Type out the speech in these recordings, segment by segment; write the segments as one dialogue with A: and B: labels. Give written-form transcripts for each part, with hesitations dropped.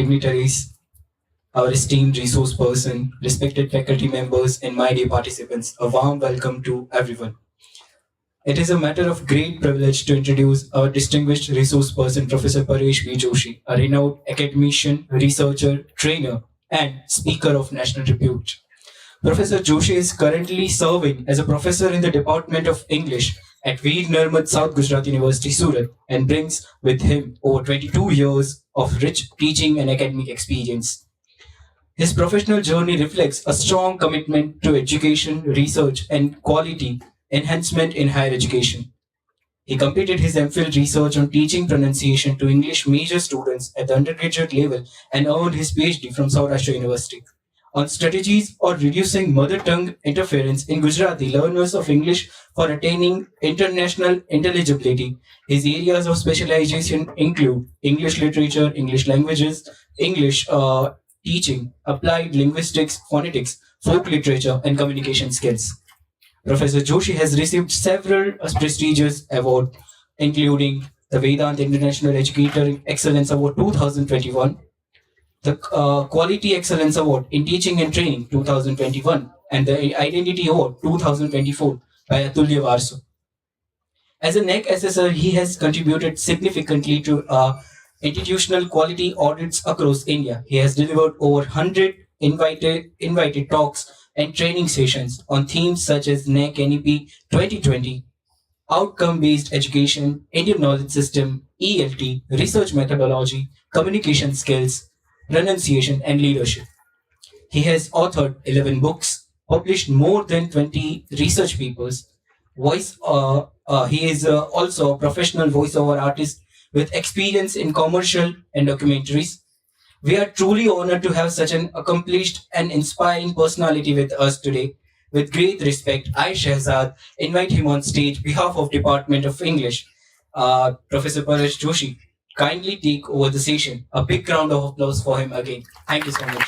A: dignitaries, our esteemed resource person, respected faculty members, and my dear participants, a warm welcome to everyone. It is a matter of great privilege to introduce our distinguished resource person, Professor Paresh B. Joshi, a renowned academician, researcher, trainer, and speaker of national repute. Professor Joshi is currently serving as a professor in the Department of English at Veer Narmad South Gujarat University, Surat, and brings with him over 22 years of rich teaching and academic experience. His professional journey reflects a strong commitment to education, research, and quality enhancement in higher education. He completed his MPhil research on teaching pronunciation to English major students at the undergraduate level and earned his PhD from Saurashtra University. On strategies for reducing mother tongue interference in Gujarati learners of English for attaining international intelligibility, his areas of specialization include English literature, English languages, English teaching, applied linguistics, phonetics, folk literature, and communication skills. Professor Joshi has received several prestigious awards, including the Vedant International Educator Excellence Award 2021, the Quality Excellence Award in Teaching and Training 2021, and the Identity Award 2024 by Atulya Varso. As a NEC assessor, he has contributed significantly to institutional quality audits across India. He has delivered over 100 invited talks and training sessions on themes such as NEC NEP 2020, outcome-based education, Indian knowledge system, ELT, research methodology, communication skills, pronunciation, and leadership. He has authored 11 books, published more than 20 research papers. He is also a professional voiceover artist with experience in commercial and documentaries. We are truly honored to have such an accomplished and inspiring personality with us today. With great respect, I, Shehzad, invite him on stage behalf of Department of English. Professor Paresh Joshi, kindly take over the session. A big round of applause for him again. Thank you so much.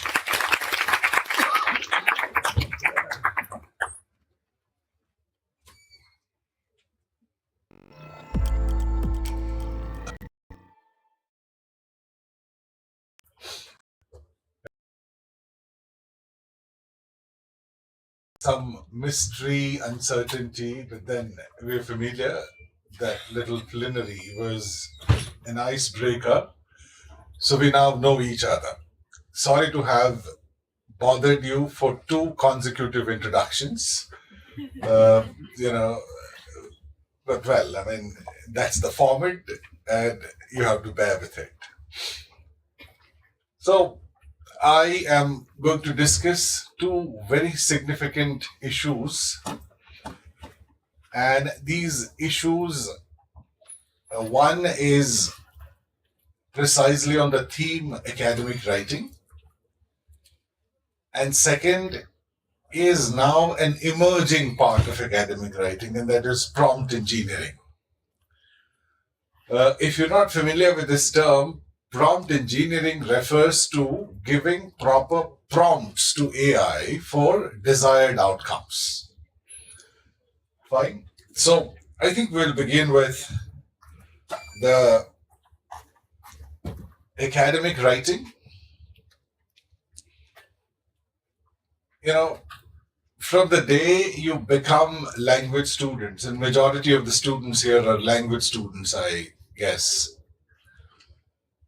B: Some mystery, uncertainty, but then we're familiar. That little plenary was an icebreaker. So we now know each other. Sorry to have bothered you for 2 consecutive introductions. You know, but well, I mean, that's the format and you have to bear with it. So I am going to discuss 2 very significant issues. And these issues, one is precisely on the theme academic writing. And second is now an emerging part of academic writing, and that is prompt engineering. If you're not familiar with this term, prompt engineering refers to giving proper prompts to AI for desired outcomes. Fine. So I think we'll begin with the academic writing. You know, from the day you become language students, and majority of the students here are language students, I guess.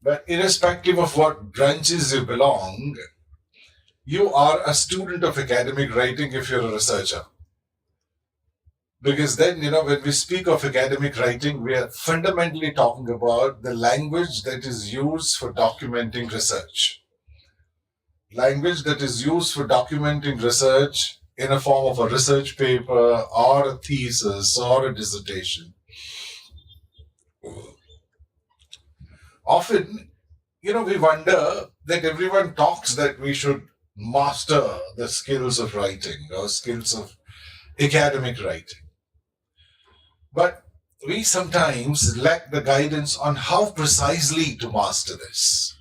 B: But irrespective of what branches you belong, you are a student of academic writing if you're a researcher. Because then, when we speak of academic writing, we are fundamentally talking about the language that is used for documenting research. Language that is used for documenting research in a form of a research paper or a thesis or a dissertation. Often, we wonder that everyone talks that we should master the skills of writing or skills of academic writing. But we sometimes lack the guidance on how precisely to master this.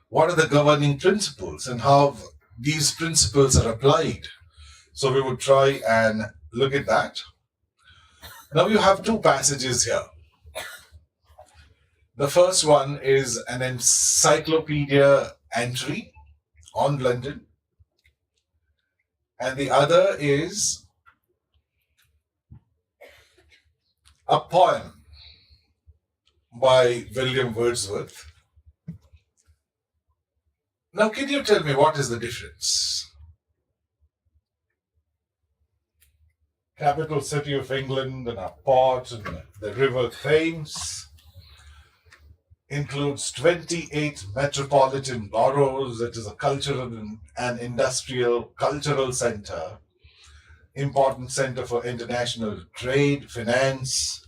B: What are the governing principles and how these principles are applied? So we would try and look at that. Now you have 2 passages here. The first one is an encyclopedia entry on London, and the other is a poem by William Wordsworth. Now, can you tell me what is the difference? Capital city of England and a port and the River Thames includes 28 metropolitan boroughs. It is a cultural and industrial cultural center, important center for international trade, finance.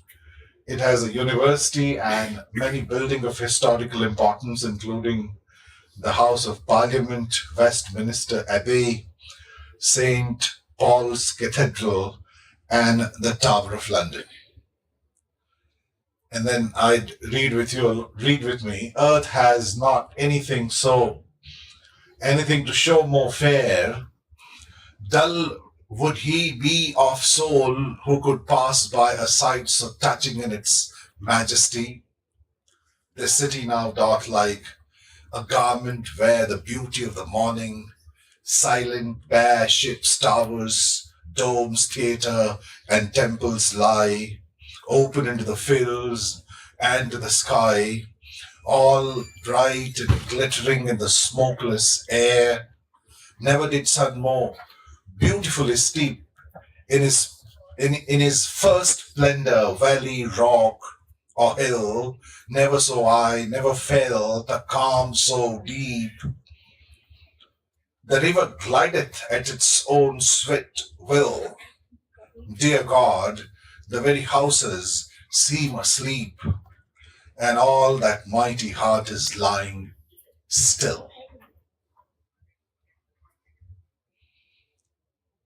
B: It has a university and many buildings of historical importance, including the House of Parliament, Westminster Abbey, St. Paul's Cathedral, and the Tower of London. And then I'd read with me, earth has not anything to show more fair. Dull would he be of soul who could pass by a sight so touching in its majesty. The city now doth like a garment wear the beauty of the morning, silent bare ships, towers, domes, theatre, and temples lie, open into the fields and to the sky, all bright and glittering in the smokeless air. Never did sun more beautifully steep in his first splendor, valley, rock, or hill. Never saw I, never felt a calm so deep. The river glideth at its own swift will. Dear God, the very houses seem asleep, and all that mighty heart is lying still.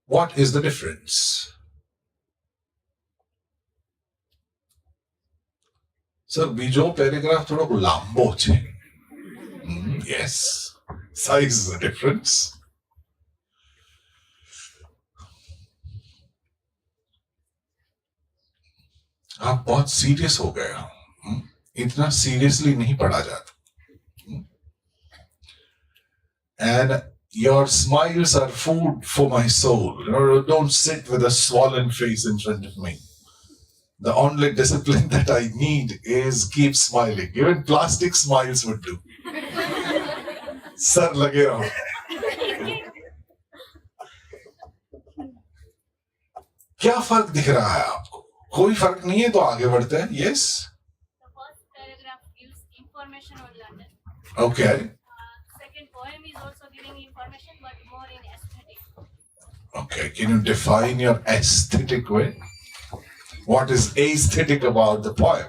B: What is the difference? Sir, बीजो paragraph थोड़ा लंबो छे. Yes, size is the difference. आप बहुत serious हो गए हो. इतना सीरियसली नहीं पढ़ा जाता. And your smiles are food for my soul. Don't sit with a swollen face in front of me. The only discipline that I need is keep smiling. Even plastic smiles would do. Sir, lage raho. क्या फर्क दिख रहा है आपको? कोई फर्क नहीं है तो आगे बढ़ते हैं. Yes.
C: The first paragraph gives information on London.
B: Okay.
C: Second poem is also giving information, but more in aesthetic.
B: Okay. Can you define your aesthetic way? What is aesthetic about the poem?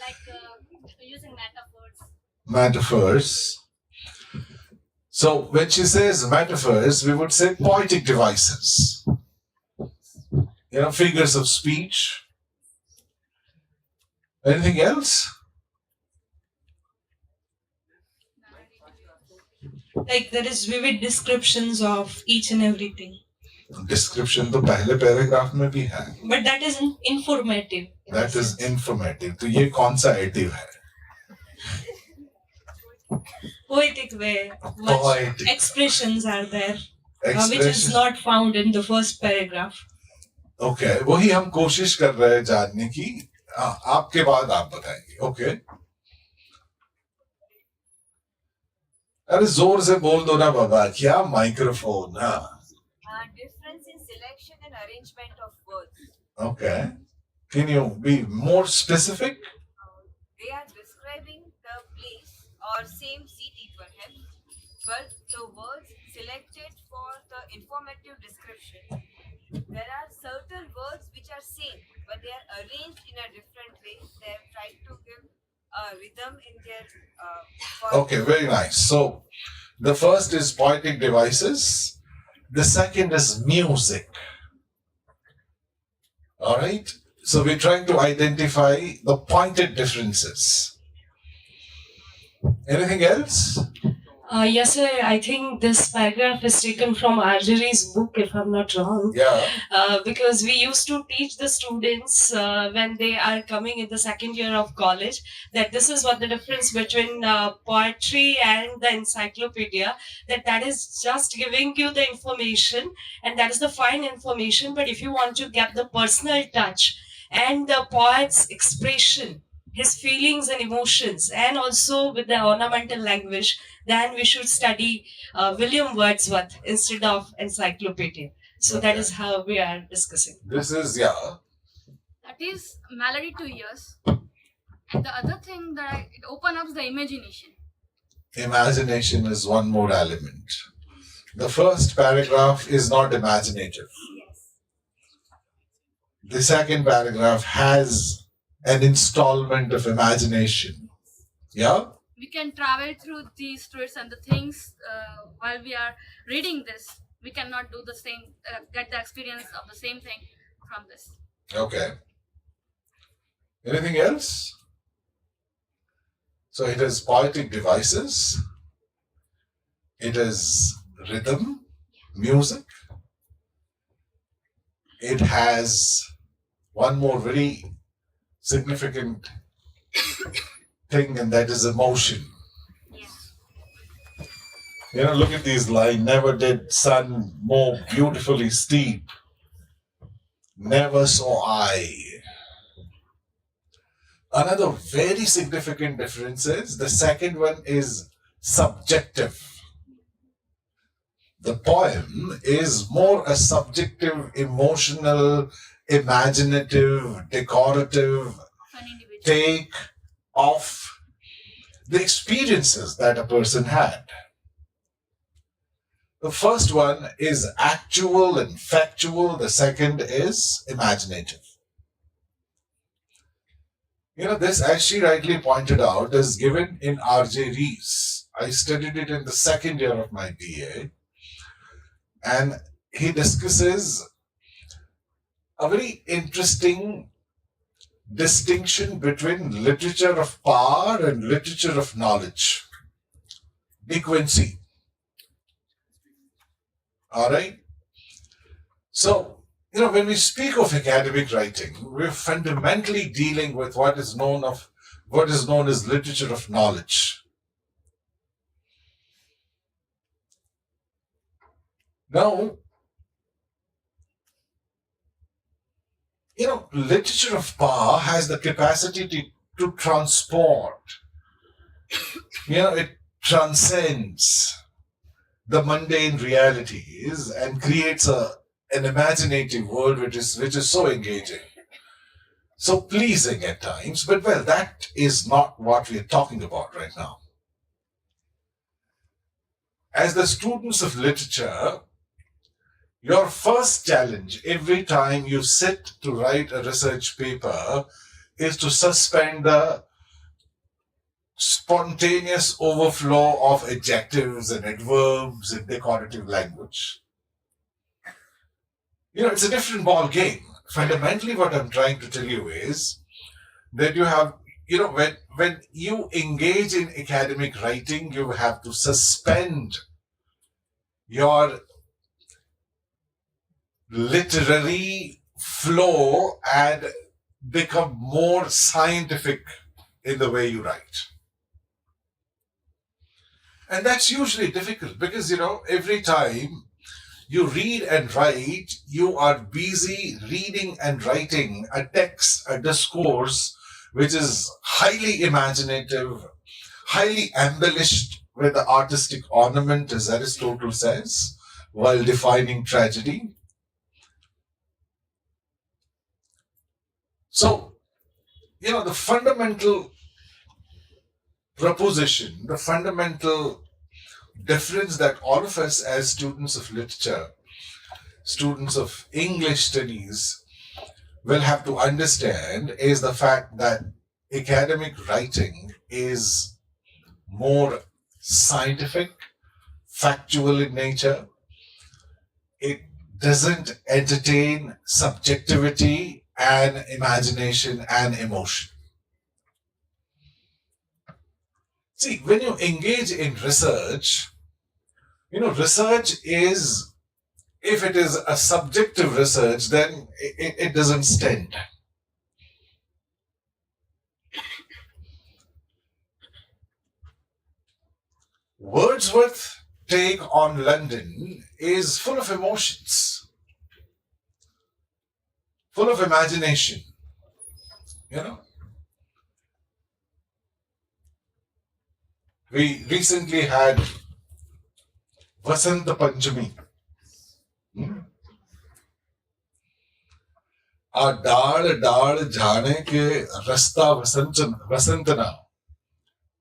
C: Like using metaphors.
B: Metaphors. So when she says metaphors, we would say poetic devices. Figures of speech. Anything else?
D: Like there is vivid descriptions of each and everything.
B: Description तो पहले paragraph में भी है.
D: But that is informative.
B: That is informative. तो ये कौन सा adjective है?
D: Poetic way. Much
B: Poetic.
D: expressions are there, which
B: Expression.
D: is not found in the first paragraph.
B: Okay. वही हम कोशिश कर रहे हैं जानने की. आपके बाद आप बताएंगे. Okay. अरे जोर से बोल दो ना बाबा. क्या माइक्रोफोन? हाँ.
E: Difference in selection and arrangement of words.
B: Okay. Can you be more specific?
E: They are describing the place or same city perhaps, but the words selected for the informative description. There are certain words which are same, but they are arranged in a different way. They have tried to give a rhythm in their.
B: Okay, very nice. So, the first is poetic devices. The second is music. All right. So we're trying to identify the pointed differences. Anything else?
D: Yes, sir. I think this paragraph is taken from Arjuri's book, if I'm not wrong.
B: Yeah.
D: Because we used to teach the students when they are coming in the second year of college that this is what the difference between poetry and the encyclopedia. That is just giving you the information, and that is the fine information. But if you want to get the personal touch and the poet's expression, his feelings and emotions, and also with the ornamental language, then we should study William Wordsworth instead of encyclopedia. So that
B: Okay.
D: is how we are discussing.
B: This is, yeah.
C: That is melody to ears. And the other thing that it opens up the imagination.
B: Imagination is one more element. The first paragraph is not imaginative.
C: Yes.
B: The second paragraph has an installment of imagination. Yeah?
C: We can travel through these streets and the things while we are reading this. We cannot do the same, get the experience of the same thing from this.
B: Okay. Anything else? So it has poetic devices, it is rhythm, music, it has one more very significant thing, and that is emotion.
C: Yes.
B: Look at these lines. Never did sun more beautifully steep. Never saw I. Another very significant difference is the second one is subjective. The poem is more a subjective, emotional, imaginative, decorative
C: An individual.
B: take of the experiences that a person had. The first one is actual and factual, the second is imaginative. This, as she rightly pointed out, is given in R.J. Rees. I studied it in the second year of my BA, and he discusses a very interesting distinction between literature of power and literature of knowledge. De Quincey. All right? So, when we speak of academic writing, we're fundamentally dealing with what is known as literature of knowledge. Now, literature of power has the capacity to transport. It transcends the mundane realities and creates an imaginative world which is so engaging, so pleasing at times. But well, that is not what we are talking about right now. As the students of literature, your first challenge every time you sit to write a research paper is to suspend the spontaneous overflow of adjectives and adverbs and decorative language. It's a different ball game. Fundamentally, what I'm trying to tell you is that you have, when you engage in academic writing, you have to suspend your literary flow and become more scientific in the way you write. And that's usually difficult because, every time you read and write, you are busy reading and writing a text, a discourse, which is highly imaginative, highly embellished with the artistic ornament, as Aristotle says, while defining tragedy. So, the fundamental proposition, the fundamental difference that all of us as students of literature, students of English studies, will have to understand is the fact that academic writing is more scientific, factual in nature. It doesn't entertain subjectivity and imagination and emotion. See, when you engage in research, research is, if it is a subjective research, then it doesn't stand. Wordsworth's take on London is full of emotions, full of imagination. We recently had Vasant Panchami. आ डाल डाल जाने के रास्ता वसंतना,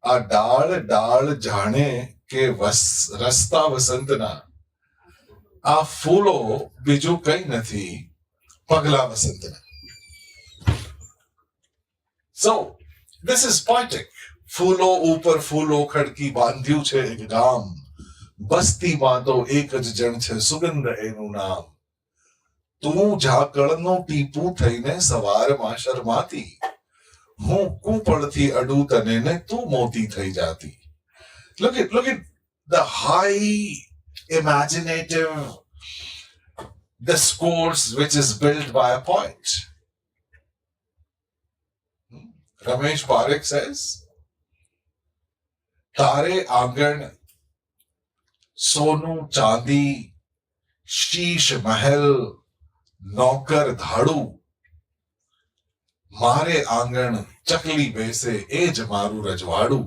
B: आ डाल डाल जाने के रास्ता वसंतना, आ फूलो बीजू कई नथी पगला वसंतना. So, this is poetic. फूलो ऊपर फूलो खड़की बांध्યું છે એક ગામ, બસ્તીમાં તો એક જ જણ છે સુગંધ એનું નામ. તું ઝાકળનો ટીપું થઈને સવારમાં શરમાતી, હું કૂપળથી અડું તને ને તું મોતી થઈ જાતી. Look at the high imaginative discourse which is built by a poet. Ramesh Parekh says, तारे आंगन सोनू चांदी शीश महल नौकर धाड़ू, मारे आंगन चकली बेसे एज मारू रजवाड़ू,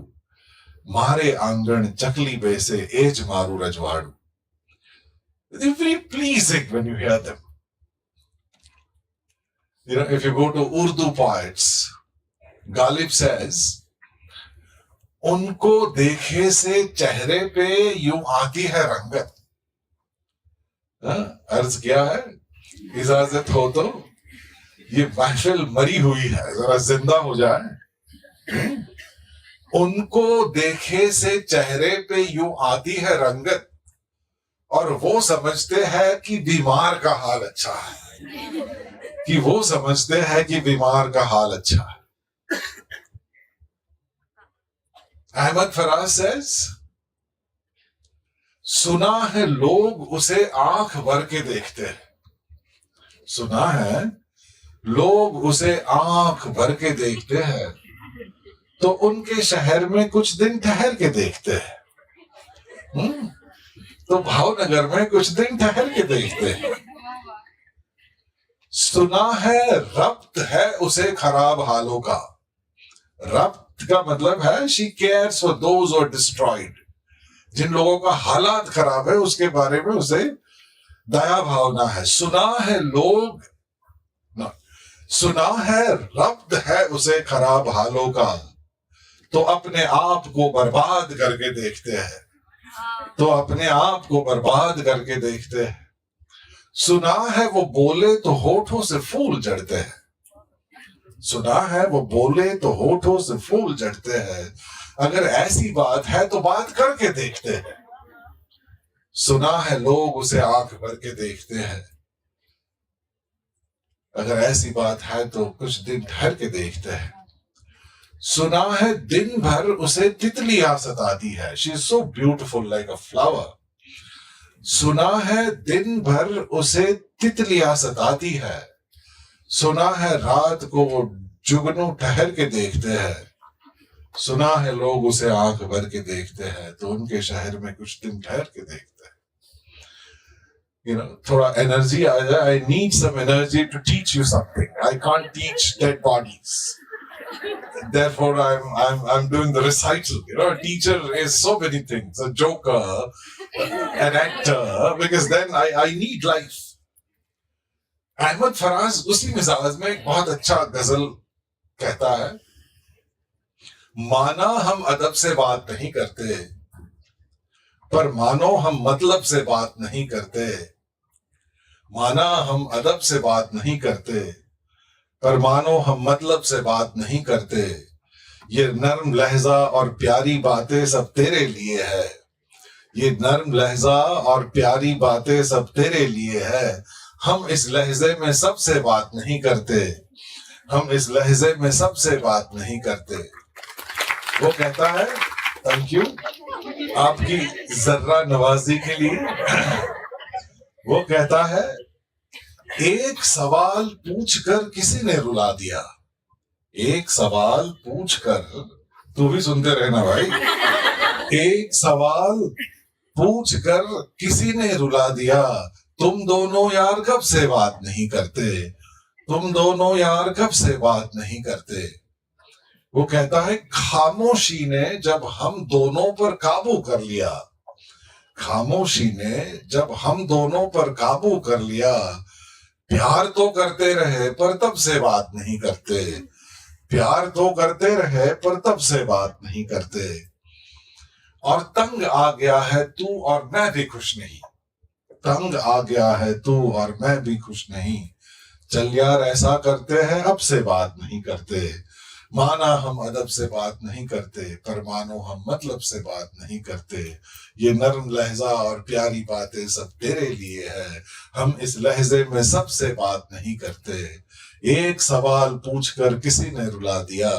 B: मारे आंगन चकली बेसे एज मारू रजवाड़ू. They're very pleasing when you hear them. If you go to Urdu poets, Ghalib says, उनको देखे से चेहरे पे यूं आती है रंगत. अर्ज क्या है, इजाजत हो तो ये महफिल मरी हुई है, जरा जिंदा हो जाए. उनको देखे से चेहरे पे यूं आती है रंगत, और वो समझते हैं कि बीमार का हाल अच्छा है, कि वो समझते हैं कि बीमार का हाल अच्छा है. अहमद फराज says, सुना है लोग उसे आंख भर के देखते हैं. सुना है लोग उसे आंख भर के देखते हैं, तो उनके शहर में कुछ दिन ठहर के देखते हैं. तो भावनगर में कुछ दिन ठहर के देखते हैं. सुना है रब्त है उसे खराब हालों का. रब्त का मतलब है she cares for those who are destroyed. जिन लोगों का हालात खराब है उसके बारे में उसे दया भावना है. सुना है लोग सुना है रब्त है उसे खराब हालों का, तो अपने आप को बर्बाद करके देखते हैं, तो अपने आप को बर्बाद करके देखते हैं. सुना है वो बोले तो होठों से फूल जड़ते हैं. सुना है वो बोले तो होठों से फूल जड़ते हैं, अगर ऐसी बात है तो बात करके देखते हैं. सुना है लोग उसे आंख भर के देखते हैं, अगर ऐसी बात है तो कुछ दिन ठहर के देखते हैं. सुना है दिन भर उसे तितलियां सताती है. She is so beautiful like a flower. सुना है दिन भर उसे तितलियां सताती है. सुना है रात को वो जुगनू ठहर के देखते हैं. सुना है लोग उसे आंख भर के देखते हैं, तो उनके शहर में कुछ दिन ठहर के देखते हैं. थोड़ा एनर्जी आ जाए. I need some energy to teach you something. I can't teach dead bodies. Therefore, I'm doing the recital. A teacher is so many things. A joker, an actor, because then I need life. Ahmad Faraz उसी मिजाज में एक बहुत अच्छा गजल कहता है, माना हम अदब से बात नहीं करते, पर मानो हम मतलब से बात नहीं करते. माना हम अदब से बात नहीं करते, पर मानो हम मतलब से बात नहीं करते. ये नर्म लहजा और प्यारी बातें सब तेरे लिए है. ये नर्म लहजा और प्यारी बातें सब तेरे लिए है. हम इस लहजे में सबसे बात नहीं करते. हम इस लहजे में सबसे बात नहीं करते. वो कहता है थैंक यू आपकी जर्रा नवाजी के लिए। वो कहता है, एक सवाल पूछकर किसी ने रुला दिया। एक सवाल पूछकर, तू भी सुनते रहना भाई। एक सवाल पूछकर किसी ने रुला दिया, तुम दोनों यार कब से बात नहीं करते, तुम दोनों यार कब से बात नहीं करते। वो कहता है, खामोशी ने जब हम दोनों पर काबू कर लिया, खामोशी ने जब हम दोनों पर काबू कर लिया, प्यार तो करते रहे पर तब से बात नहीं करते, प्यार तो करते रहे पर तब से बात नहीं करते। और तंग आ गया है तू और मैं भी खुश नहीं, तंग आ गया है तू और मैं भी खुश नहीं। चल यार ऐसा करते हैं अब से बात नहीं करते, माना हम अदब से बात नहीं करते, पर मानो हम मतलब से बात नहीं करते। ये नर्म लहजा और प्यारी बातें सब तेरे लिए है, हम इस लहजे में सबसे बात नहीं करते। एक सवाल पूछकर किसी ने रुला दिया,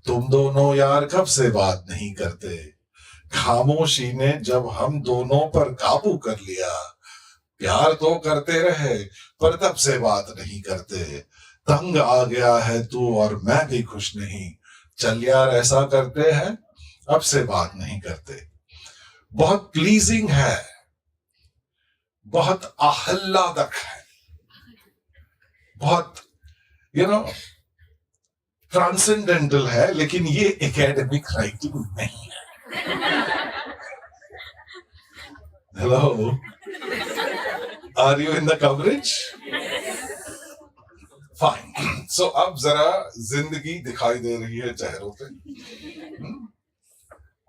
B: तुम दोनों यार कब से बात नहीं करते। खामोशी ने जब हम दोनों पर काबू कर लिया, प्यार तो करते रहे पर तब से बात नहीं करते। तंग आ गया है तू और मैं भी खुश नहीं, चल यार ऐसा करते हैं अब से बात नहीं करते। बहुत प्लीजिंग है, बहुत आह्लादक है, बहुत ट्रांसेंडेंटल है, लेकिन ये एकेडमिक राइटिंग नहीं है। Hello, are you in the coverage? Fine. So अब जरा जिंदगी दिखाई दे रही है चेहरों पे,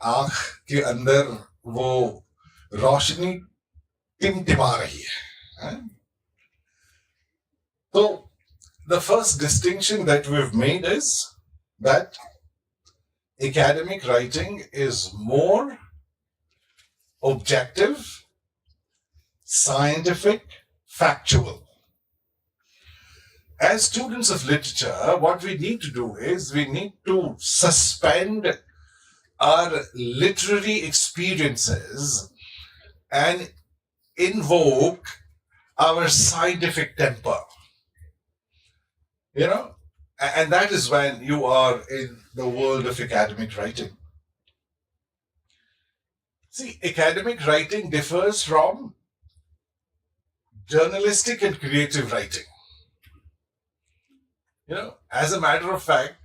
B: आंख के अंदर वो रोशनी टिमटिमा रही है। तो the first distinction that we've made is that academic writing is more objective, scientific, factual. As students of literature, what we need to do is we need to suspend our literary experiences and invoke our scientific temper. And that is when you are in the world of academic writing. See, academic writing differs from journalistic and creative writing. As a matter of fact,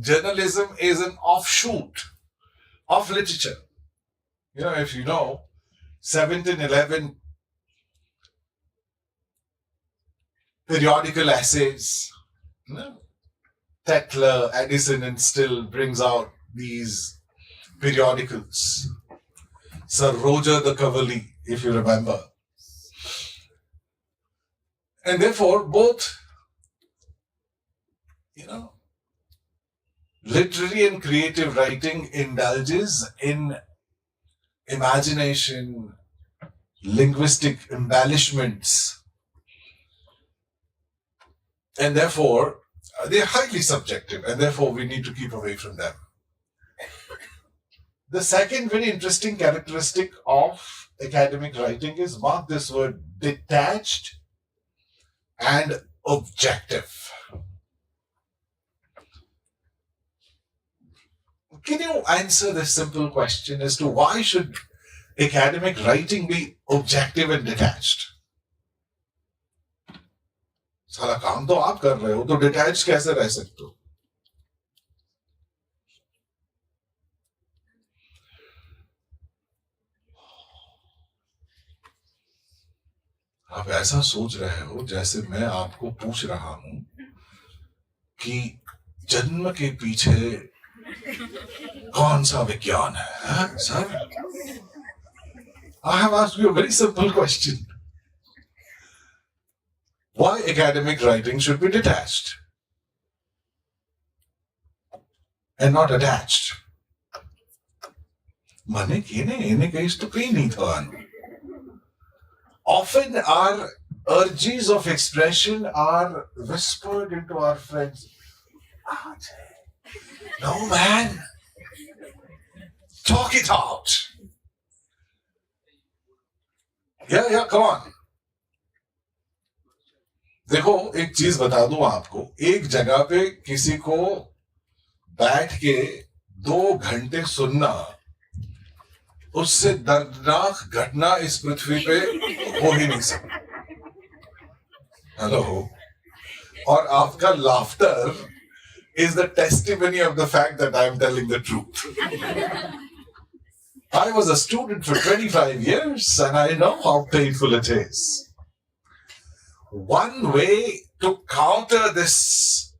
B: journalism is an offshoot of literature. If you know, 1711 periodical essays, Tetler, Edison, and Still brings out these periodicals. Sir Roger the Cavalli, if you remember. And therefore, both, literary and creative writing indulges in imagination, linguistic embellishments, and therefore they are highly subjective, and therefore we need to keep away from them. The second very interesting characteristic of academic writing is, mark this word, detached and objective. Can you answer this simple question as to why should academic writing be objective and detached? सारा काम तो आप कर रहे हो, तो detach कैसे रह सकते हो? आप ऐसा सोच रहे हो जैसे मैं आपको पूछ रहा हूं कि जन्म के पीछे कौन सा विज्ञान है? Sir, I have asked you a very simple question. Why academic writing should be detached and not attached? Mane kine ene kaise to pay nahi tha. Often our urges of expression are whispered into our friends. No man, Talk it out. Yeah, come on. देखो एक चीज बता दूं आपको, एक जगह पे किसी को बैठ के 2 घंटे सुनना, उससे दर्दनाक घटना इस पृथ्वी पे हो ही नहीं सकती. हेलो. और आपका laughter is the testimony of the fact that I am telling the truth. I was a student for 25 years and I know how painful it is. One way to counter this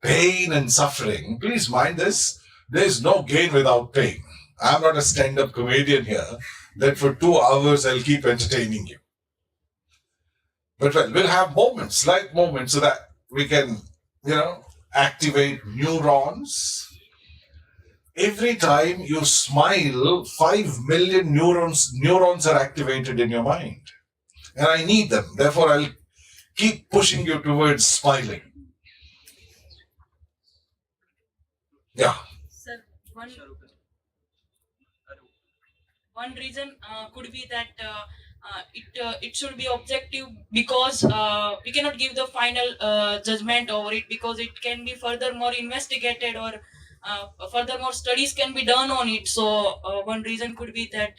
B: pain and suffering, please mind this, there is no gain without pain. I'm not a stand-up comedian here that for 2 hours I'll keep entertaining you. But well, we'll have moments, light moments, so that we can, activate neurons. Every time you smile, 5 million neurons are activated in your mind. And I need them. Therefore, I'll keep pushing you towards smiling. Yeah.
F: Sir, one reason could be that it should be objective, because we cannot give the final judgment over it, because it can be furthermore investigated, or furthermore studies can be done on it. So one reason could be that.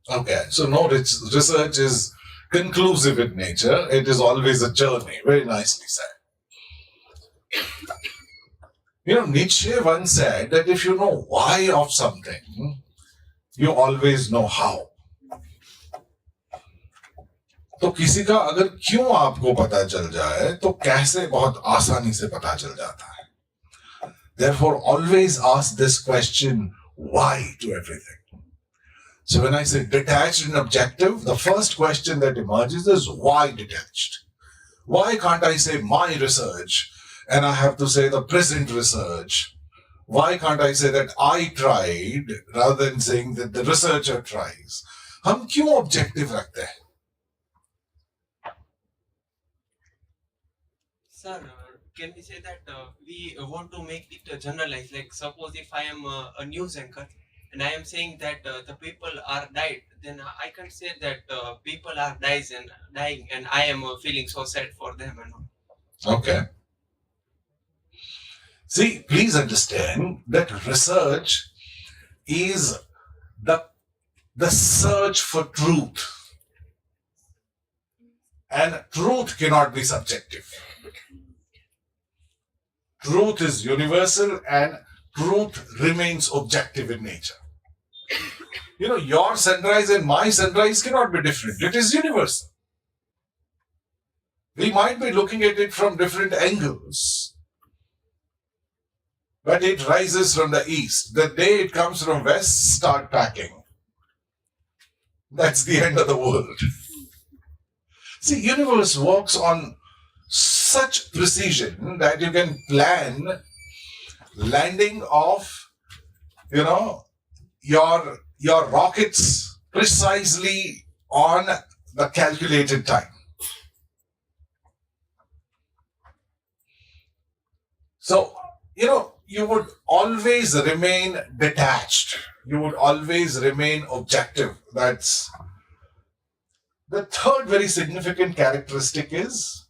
B: Okay, so no research is conclusive in nature. It is always a journey. Very nicely said. Nietzsche once said that if you know why of something, you always know how. तो किसी का अगर क्यों आपको पता चल जाए तो कैसे बहुत आसानी से पता चल जाता है. Therefore, always ask this question, why to everything. So when I say detached and objective, the first question that emerges is why detached? Why can't I say my research and I have to say the present research? Why can't I say that I tried rather than saying that the researcher tries? हम क्यों objective रखते हैं?
G: Sir, can we say that we want to make it generalized? Like, suppose if I am a news anchor and I am saying that the people are died, then I can't say that people are dying and I am feeling so sad for them and all.
B: Okay. See, please understand that research is the search for truth. And truth cannot be subjective. Truth is universal and truth remains objective in nature. Your sunrise and my sunrise cannot be different. It is universal. We might be looking at it from different angles, but it rises from the east. The day it comes from west, start packing. That's the end of the world. See, universe works on such precision that you can plan landing of, your rockets precisely on the calculated time. So, you would always remain detached. You would always remain objective. That's the third very significant characteristic is,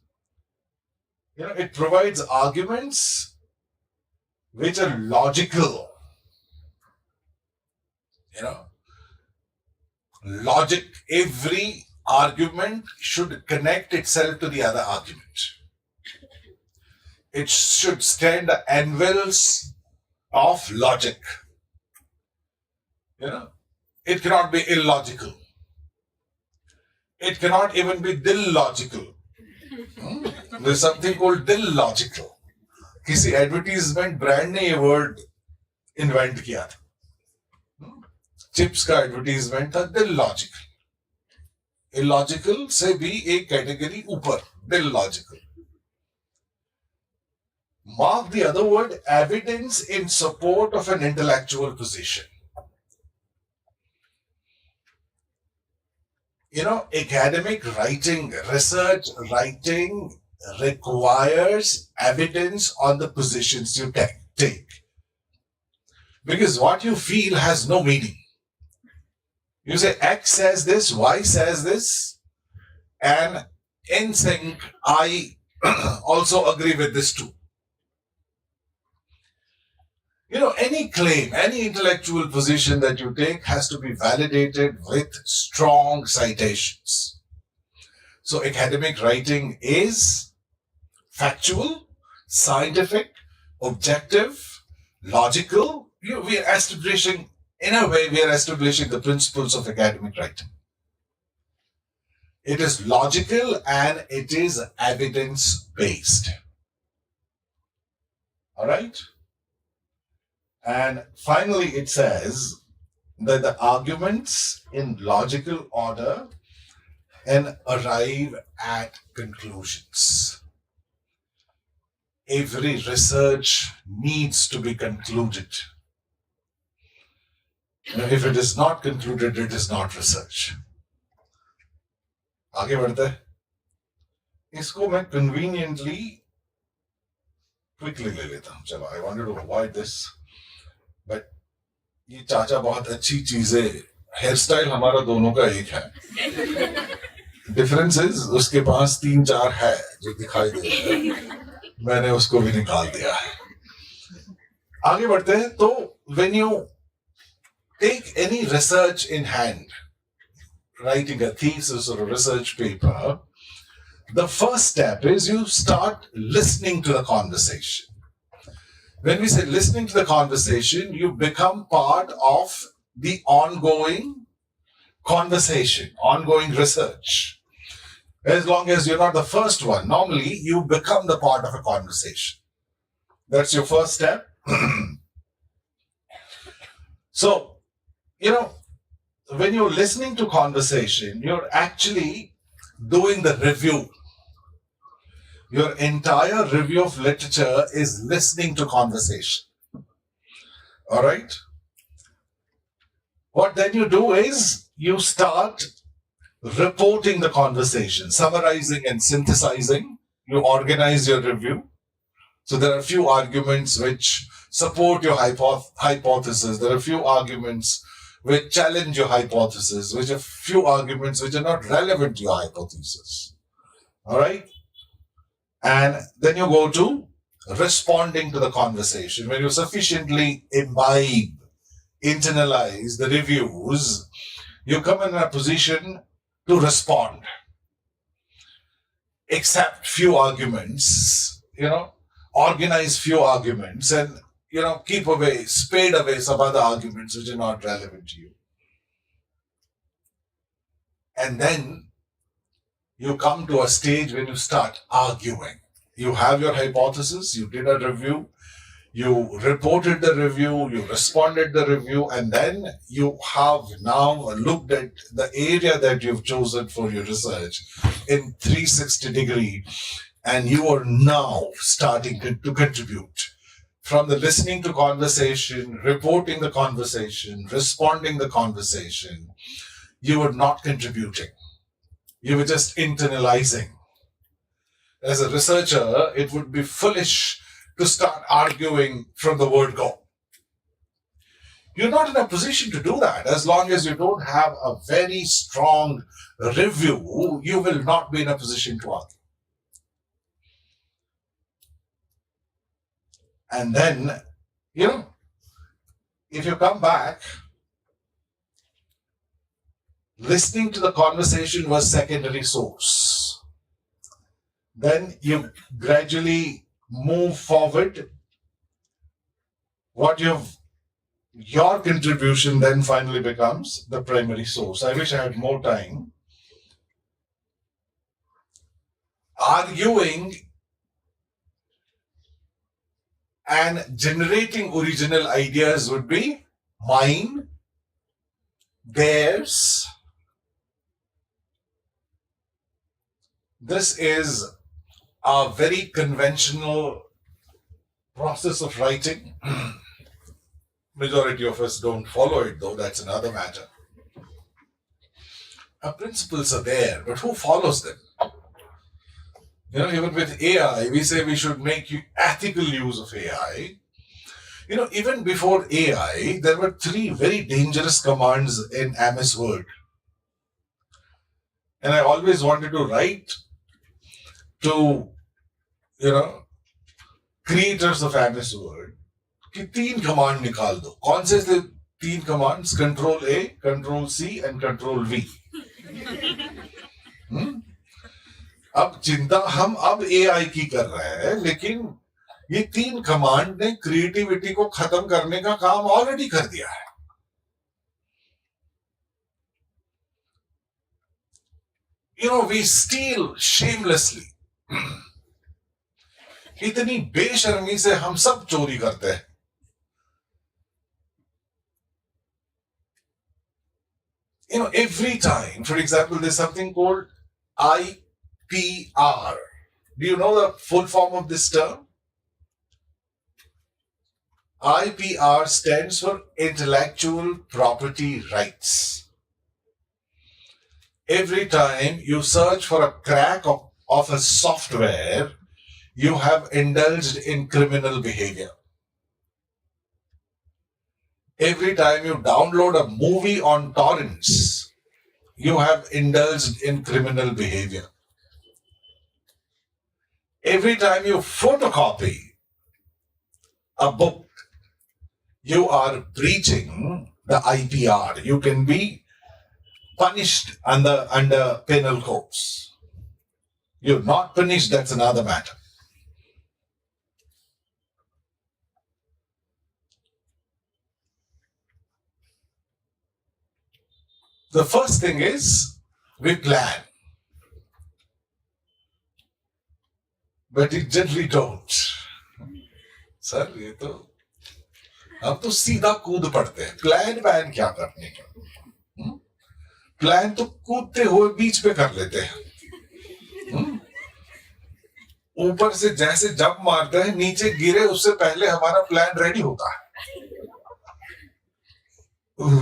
B: it provides arguments which are logical. Logic, every argument should connect itself to the other argument. It should stand the anvils of logic. It cannot be illogical. It cannot even be dillogical. There's something called dillogical. किसी advertisement brand ने ये word invent किया था. Chips का advertisement था dillogical. Illogical से भी एक कैटेगरी ऊपर, dillogical. Mark the other word, evidence in support of an intellectual position. Academic writing, research writing requires evidence on the positions you take. Because what you feel has no meaning. You say X says this, Y says this, and in sync, I also agree with this too. Any claim, any intellectual position that you take has to be validated with strong citations. So academic writing is factual, scientific, objective, logical. We are establishing, in a way, we are establishing the principles of academic writing. It is logical and it is evidence-based. All right? And finally, it says that the arguments in logical order and arrive at conclusions. Every research needs to be concluded. If it is not concluded, it is not research. आगे बढ़ते हैं. इसको मैं conveniently quickly ले लेता हूँ. चलो, I wanted to avoid this, but ये चाचा बहुत अच्छी चीजें, हेयर स्टाइल हमारा दोनों का एक है. डिफरेंसेस उसके पास 3-4 है जो दिखाई दे रहा है. मैंने उसको भी निकाल दिया है. आगे बढ़ते हैं. तो when you take any research in hand, writing a thesis or a research paper, the first step is you start listening to the conversation. When we say listening to the conversation, you become part of the ongoing conversation, ongoing research. As long as you're not the first one, normally you become the part of a conversation. That's your first step. So, when you're listening to conversation, you're actually doing the review. Your entire review of literature is listening to conversation. All right? What then you do is you start reporting the conversation, summarizing and synthesizing. You organize your review. So there are a few arguments which support your hypothesis. There are a few arguments which challenge your hypothesis, which are few arguments which are not relevant to your hypothesis. All right? And then you go to responding to the conversation. When you sufficiently imbibe, internalize the reviews, you come in a position to respond. Accept few arguments, organize few arguments, and keep away, spade away some other arguments which are not relevant to you. And then you come to a stage when you start arguing. You have your hypothesis, you did a review, you reported the review, you responded the review, and then you have now looked at the area that you've chosen for your research in 360 degree, and you are now starting to contribute. From the listening to conversation, reporting the conversation, responding the conversation, you were not contributing. You were just internalizing. As a researcher, it would be foolish to start arguing from the word go. You're not in a position to do that. As long as you don't have a very strong review, you will not be in a position to argue. And then, if you come back, listening to the conversation was secondary source. Then you gradually move forward. Your contribution then finally becomes the primary source. I wish I had more time. Arguing and generating original ideas would be mine, theirs. This is a very conventional process of writing. Majority of us don't follow it, though. That's another matter. Our principles are there, but who follows them? Even with AI, we say we should make ethical use of AI. Even before AI, there were three very dangerous commands in MS Word. And I always wanted to write to, creators of MS Word कि तीन command निकाल दो. कौन से थे तीन commands? Control A, control C and control V. अब चिंता हम अब एआई की कर रहे हैं, लेकिन ये तीन कमांड ने क्रिएटिविटी को खत्म करने का काम ऑलरेडी कर दिया है. We steal shamelessly. इतनी बेशर्मी से हम सब चोरी करते हैं. Every time, for example, there's something called IPR. Do you know the full form of this term? IPR stands for Intellectual Property Rights. Every time you search for a crack of a software, you have indulged in criminal behavior. Every time you download a movie on torrents, you have indulged in criminal behavior. Every time you photocopy a book, you are breaching the IPR. You can be punished under penal codes. You're not punished, that's another matter. The first thing is we plan, but we generally don't. Sir ये तो हम तो सीधा कूद पड़ते हैं. Plan क्या करने का? प्लान तो कूदते हुए बीच पे कर लेते हैं. ऊपर से जैसे जंप मारते हैं, नीचे गिरे उससे पहले हमारा प्लान रेडी होता है.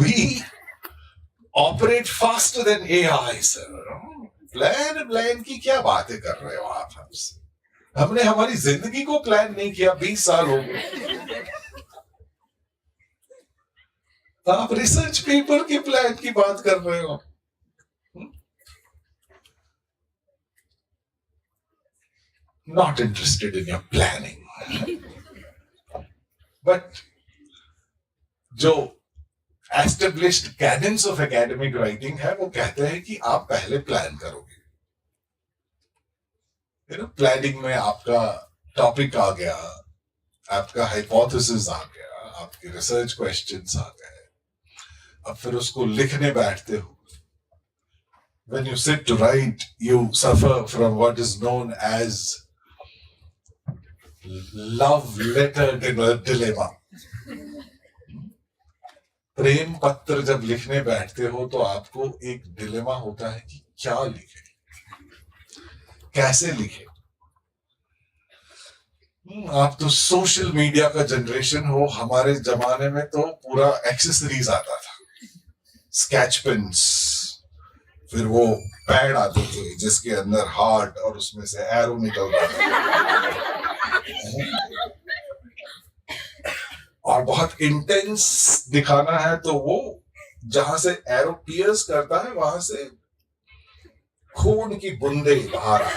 B: We operate faster than AI, sir. Plan की क्या बातें कर रहे हो आप हमसे? हमने हमारी जिंदगी को प्लान नहीं किया, 20 साल हो गए. आप रिसर्च पेपर की प्लान की बात कर रहे हो. Not interested in your planning. But जो established canons of academic writing है, वो कहते हैं कि आप पहले प्लान करोगे. प्लानिंग में आपका टॉपिक आ गया, आपका हाइपोथेसिस आ गया, आपके रिसर्च क्वेश्चंस आ गए. अब फिर उसको लिखने बैठते हो. When you sit to write, you suffer from what is known as love letter dilemma. प्रेम पत्र जब लिखने बैठते हो तो आपको एक डिलेमा होता है कि क्या लिखे, कैसे लिखे. आप तो सोशल मीडिया का जनरेशन हो. हमारे जमाने में तो पूरा एक्सेसरीज आता था. स्केच पेन्स, फिर वो पैड आते थे जिसके अंदर हार्ट और उसमें से एरो निकलता था. और बहुत इंटेंस दिखाना है तो वो जहां से एरो पियर्स करता है वहां से खून की बूंदे बाहर आ.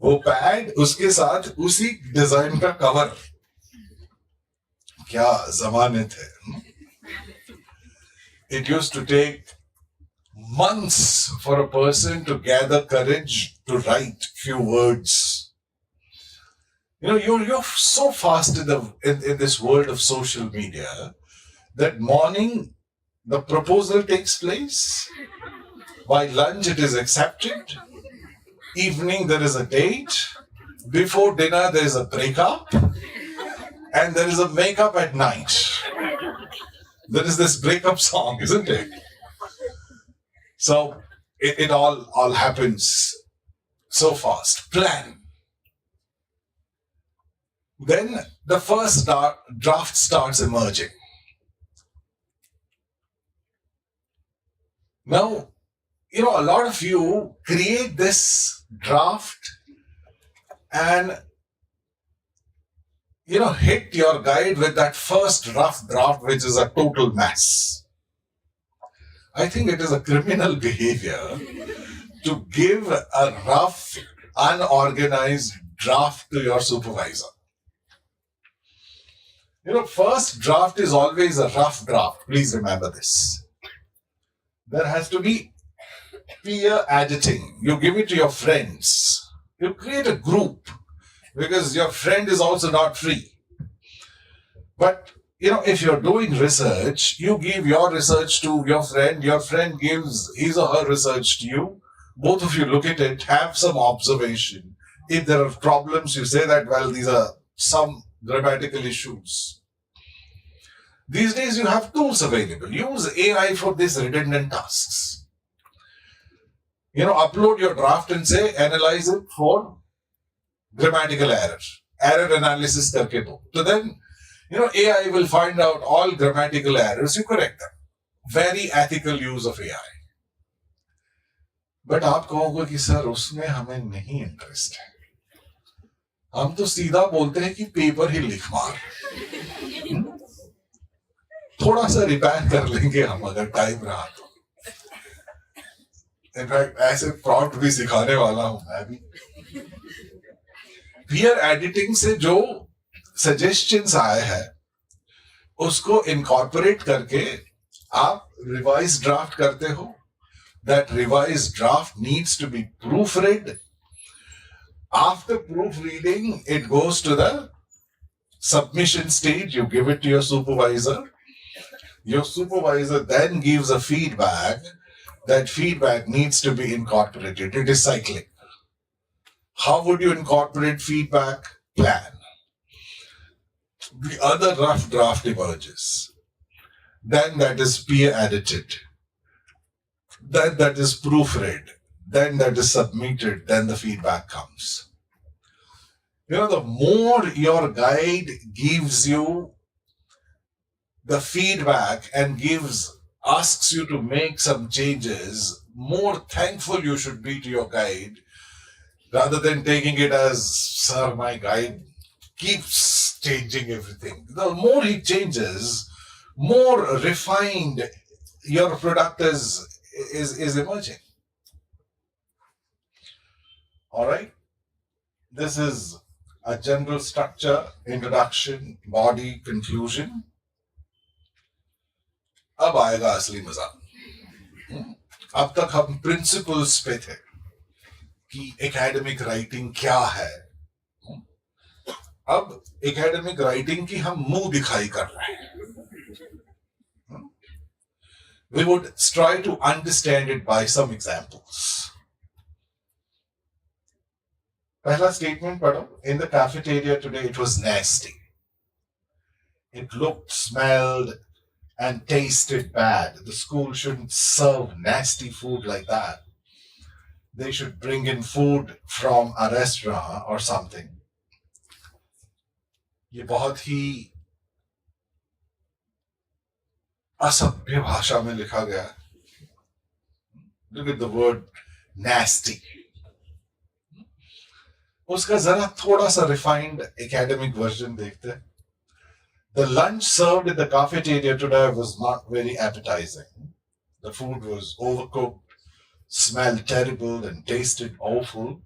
B: वो पैड, उसके साथ उसी डिजाइन का कवर. क्या जमाने थे. It used to take months for a person to gather courage to write few words. You're so fast in this world of social media that morning the proposal takes place. By lunch it is accepted. Evening there is a date. Before dinner there is a breakup. And there is a makeup at night. There is this breakup song, isn't it? So it all happens so fast. Plan. Then the first draft starts emerging. Now, a lot of you create this draft and hit your guide with that first rough draft, which is a total mess. I think it is a criminal behavior to give a rough, unorganized draft to your supervisor. First draft is always a rough draft. Please remember this. There has to be peer editing. You give it to your friends. You create a group because your friend is also not free. But if you're doing research, you give your research to your friend gives his or her research to you. Both of you look at it, have some observation. If there are problems, you say that, well, these are some grammatical issues. These days you have tools available. Use AI for these redundant tasks. Upload your draft and say, analyze it for grammatical error analysis karke do. So then, AI will find out all grammatical errors, you correct them. Very ethical use of AI. But आप कहोगे कि sir उसमें हमें नहीं interest है, हम तो सीधा बोलते हैं कि पेपर ही लिख मार, थोड़ा सा रिपेयर कर लेंगे हम अगर टाइम रहा तो. इनफैक्ट ऐसे प्रॉम्प्ट भी सिखाने वाला हूं मैं भी. पीयर एडिटिंग से जो सजेशंस आए हैं उसको इनकॉर्पोरेट करके आप रिवाइज ड्राफ्ट करते हो. That revised draft needs to be proofread. After proofreading, it goes to the submission stage. You give it to your supervisor. Your supervisor then gives a feedback. That feedback needs to be incorporated. It is cyclic. How would you incorporate feedback? Plan. The other rough draft emerges. Then that is peer edited. Then that is proofread. Then that is submitted. Then the feedback comes. The more your guide gives you the feedback and asks you to make some changes, more thankful you should be to your guide rather than taking it as, sir, my guide keeps changing everything. The more he changes, more refined your product is emerging. All right. This is a general structure, introduction, body, conclusion. अब आएगा असली मजा. अब तक हम principles पे थे कि एकेडमिक राइटिंग क्या है. अब एकेडमिक राइटिंग की हम मुंह दिखाई कर रहे हैं. We would try to understand it by some examples. Pehla statement padho. In the cafeteria today, it was nasty. It looked, smelled, and tasted bad. The school shouldn't serve nasty food like that. They should bring in food from a restaurant or something. ये बहुत ही असभ्य भाषा में लिखा गया. Look at the word nasty. उसका जरा थोड़ा सा refined academic version देखते हैं. The lunch served in the cafeteria today was not very appetizing. The food was overcooked, smelled terrible, and tasted awful.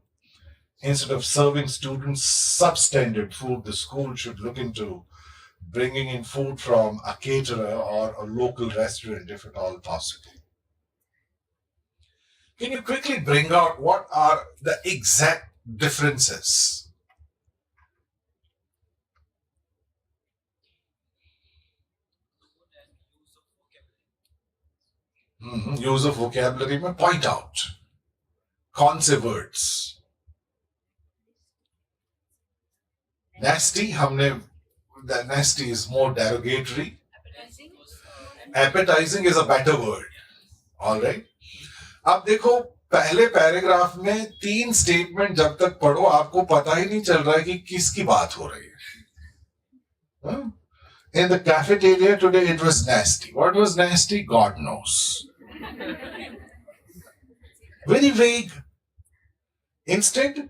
B: Instead of serving students substandard food, the school should look into bringing in food from a caterer or a local restaurant if at all possible. Can you quickly bring out what are the exact differences? Use of vocabulary, but point out. कौन से words? Nasty, the nasty is more derogatory. Appetizing is a better word. All right. अब देखो पहले paragraph में 3 statement जब तक पढ़ो आपको पता ही नहीं चल रहा है कि किसकी बात हो रही है. In the cafeteria today it was nasty. What was nasty? God knows. Very vague. Instead,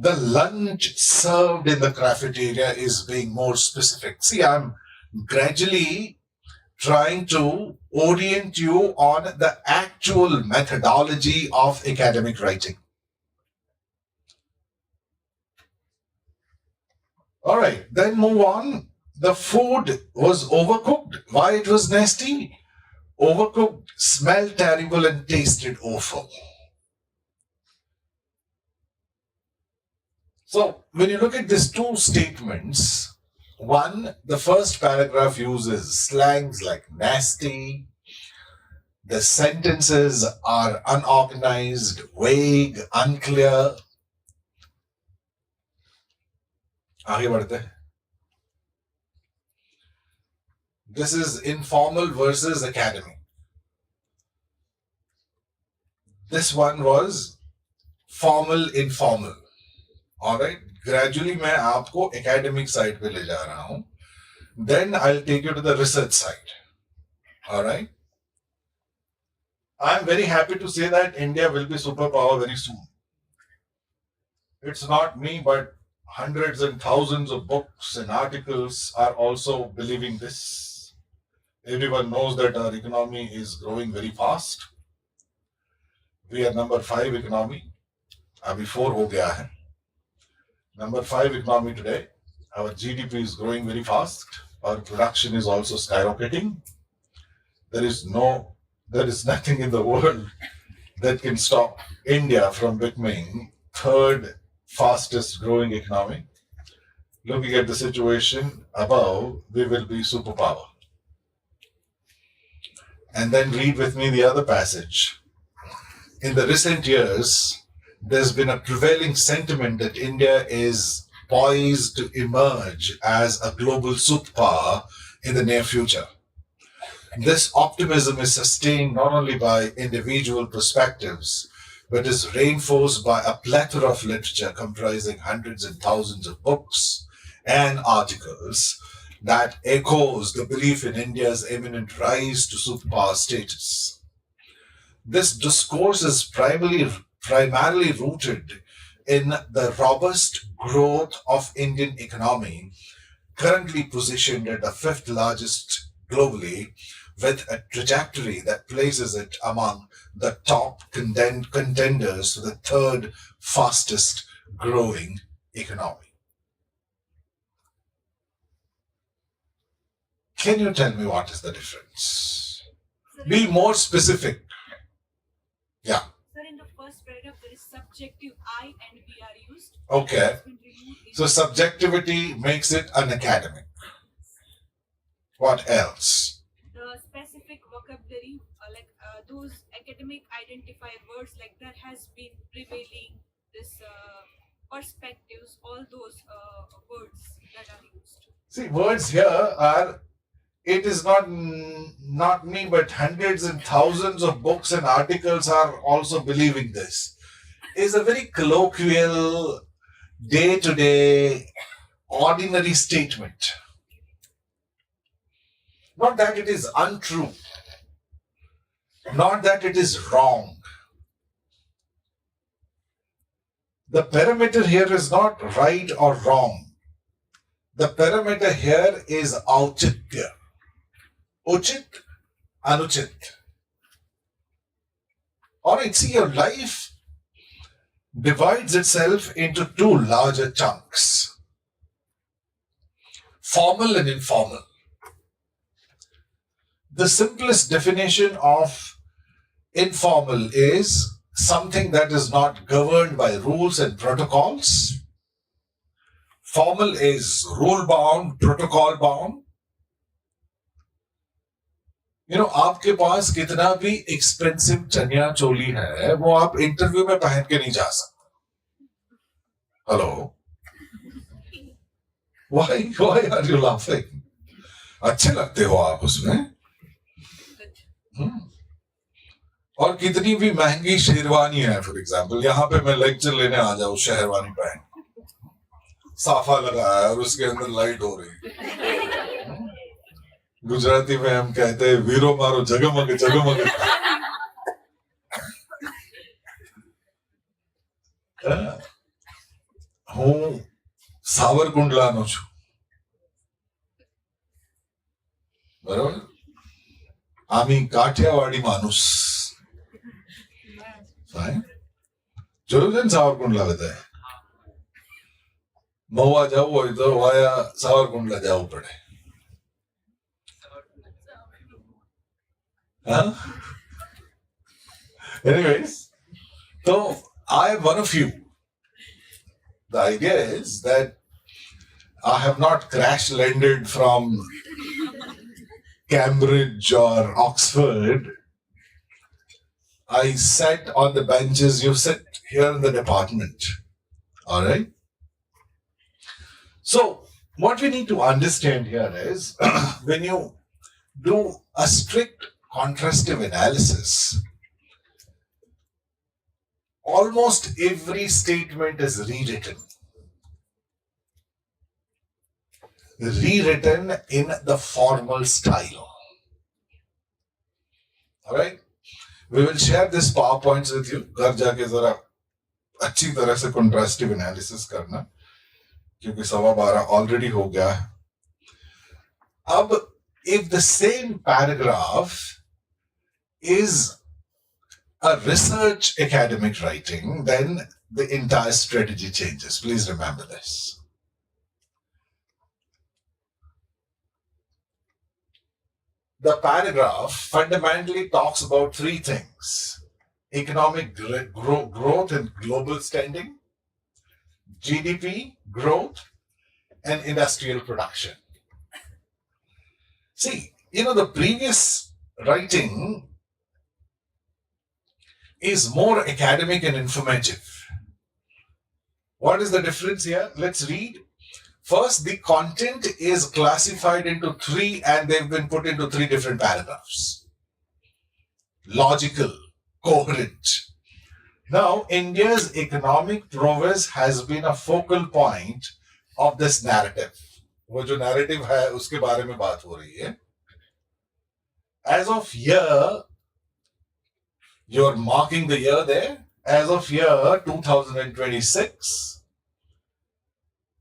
B: The lunch served in the cafeteria is being more specific. See, I'm gradually trying to orient you on the actual methodology of academic writing. All right, then move on. The food was overcooked. Why it was nasty? Overcooked, smelled terrible, and tasted awful. So, when you look at these two statements, one, the first paragraph uses slangs like nasty. The sentences are unorganized, vague, unclear. आगे बढ़ते हैं. This is informal versus academic. This one was formal, informal. Alright, gradually मैं आपको academic side पे ले जा रहा हूँ. Then I'll take you to the research side. Alright. I'm very happy to say that India will be superpower very soon. It's not me, but hundreds and thousands of books and articles are also believing this. Everyone knows that our economy is growing very fast. We are number 5 economy. Abhi 4 ho gaya hai. Number 5 economy today. Our GDP is growing very fast. Our production is also skyrocketing. There is nothing in the world that can stop India from becoming third fastest growing economy. Looking at the situation above, we will be superpower. And then read with me the other passage. In the recent years, there's been a prevailing sentiment that India is poised to emerge as a global superpower in the near future. This optimism is sustained not only by individual perspectives, but is reinforced by a plethora of literature comprising hundreds and thousands of books and articles that echoes the belief in India's imminent rise to superpower status. This discourse is primarily rooted in the robust growth of Indian economy, currently positioned at the 5th largest globally, with a trajectory that places it among the top contenders to the 3rd fastest growing economy. Can you tell me what is the difference? Be more specific. Yeah.
H: Sir, in the first paragraph, there is subjective I and we are used.
B: Okay.
H: It's been removed in
B: So subjectivity makes it unacademic. What else?
H: the specific vocabulary, those academic identifier words, like there has been prevailing, this perspectives, all those words that are used.
B: See, words here are, it is not me, but hundreds and thousands of books and articles are also believing this. Is a very colloquial, day-to-day, ordinary statement. Not that it is untrue. Not that it is wrong. The parameter here is not right or wrong. The parameter here is auchitya. Uchit, anuchit. Alright, see, your life divides itself into 2 larger chunks. Formal and informal. The simplest definition of informal is something that is not governed by rules and protocols. Formal is rule bound, protocol bound. आपके पास कितना भी expensive chaniya choli है, वो आप interview में पहन के नहीं जा सकते. Hello, why are you laughing? अच्छे लगते हो आप उसमें. और कितनी भी महंगी शेरवानी है, फॉर एग्जाम्पल, यहाँ पे मैं लेक्चर लेने आ जाऊं शेरवानी पहन, साफा लगाया है और उसके अंदर लाइट हो रही. गुजराती में हम कहते हैं वीरो मारो जगमग जगमग. હું સાવરકુંડલાનો છું, બરાબર? આમી કાઠિયાવાડી માનુસ. Fine. જોયું છે ને સાવરકુંડલા બધાએ? મહુવા જવું હોય તો વાયા સાવરકુંડલા જવું પડે. Huh? Anyways, so I am one of you. The idea is that I have not crash landed from Cambridge or Oxford. I sat on the benches, you sit here in the department. All right? So, what we need to understand here is when you do a strict contrastive analysis, almost every statement is rewritten. Rewritten in the formal style. Alright? We will share this PowerPoints with you. घर जाके जरा अच्छी तरह से contrastive analysis करना, क्योंकि 12:15 already हो गया है. अब, if the same paragraph is a research academic writing, then the entire strategy changes. Please remember this. The paragraph fundamentally talks about three things: economic growth and global standing, GDP growth, and industrial production. See, the previous writing is more academic and informative. What is the difference here? Let's read. First, the content is classified into three, and they've been put into three different paragraphs. Logical, coherent. Now, India's economic prowess has been a focal point of this narrative. वो जो narrative है, उसके बारे में बात हो रही है. As of year, you're marking the year there. As of year 2026,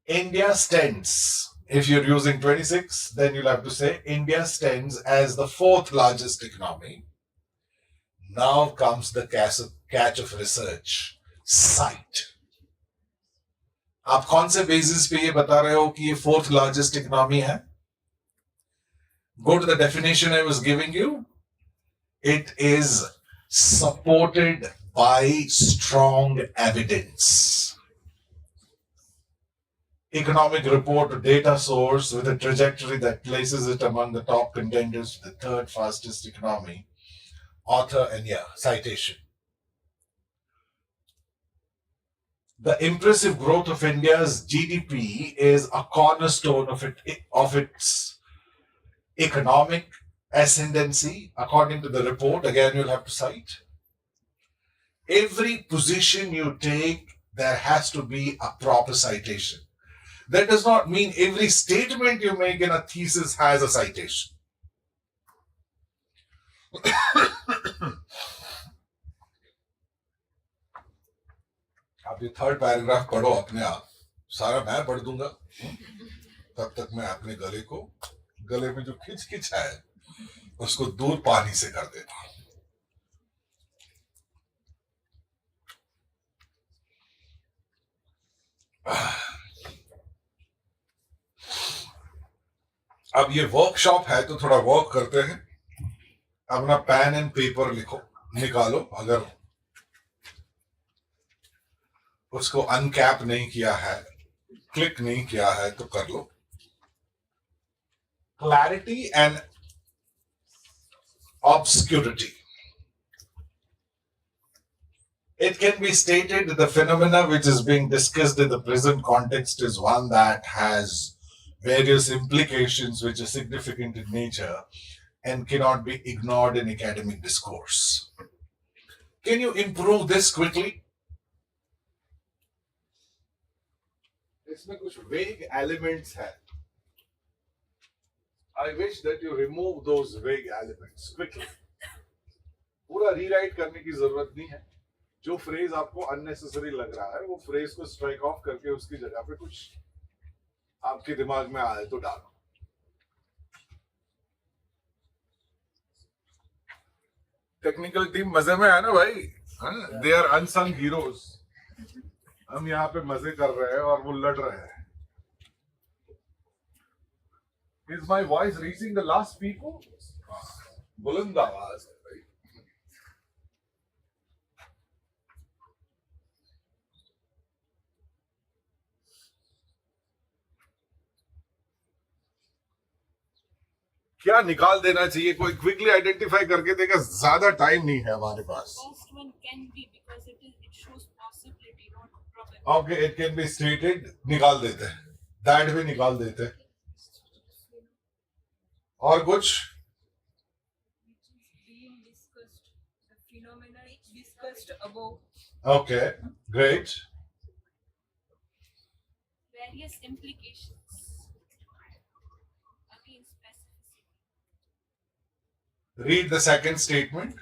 B: India stands, if you're using 26, then you'll have to say India stands as the fourth largest economy. Now comes the catch of research, sight. आप कौन से basis पे ये बता रहे हो कि ये fourth largest economy है? Go to the definition I was giving you. It is supported by strong evidence. Economic report data source with a trajectory that places it among the top contenders to the third fastest economy. Author and citation. The impressive growth of India's GDP is a cornerstone of its economic ascendancy, according to the report. Again, you'll have to cite. Every position you take, there has to be a proper citation. That does not mean every statement you make in a thesis has a citation. आप ये third paragraph पढ़ो अपने आप, सारा मैं पढ़ दूंगा, तब तक मैं अपने गले में जो खिच है उसको दूर पानी से कर देता हूं. अब ये वर्कशॉप है तो थोड़ा वर्क करते हैं. अपना पेन एंड पेपर निकालो. अगर उसको अनकैप नहीं किया है, क्लिक नहीं किया है तो कर लो. Clarity and obscurity. It can be stated that the phenomena which is being discussed in the present context is one that has various implications which are significant in nature and cannot be ignored in academic discourse. Can you improve this quickly? इसमें कुछ vague elements है. I wish that you remove those vague elements quickly. पूरा rewrite करने की जरूरत नहीं है. जो फ्रेज आपको अननेसेसरी लग रहा है वो फ्रेज को स्ट्राइक ऑफ करके उसकी जगह पे कुछ आपके दिमाग में आए तो डालो. टेक्निकल टीम मजे में है ना भाई. They are unsung heroes. हम यहाँ पे मजे कर रहे हैं और वो लड़ रहे हैं. Is my voice reaching the last people? बुलंद आवाज है भाई. क्या निकाल देना चाहिए? कोई क्विकली आइडेंटिफाई करके देगा. ज्यादा टाइम नहीं है हमारे पास.
H: First one can be because it shows possibility, not probability.
B: Okay, it can be stated. निकाल देते हैं. दैट भी निकाल देते हैं. और कुछ?
H: Being discussed, the phenomena discussed above,
B: okay, great.
H: various implications. Again, specificity.
B: Read the second statement.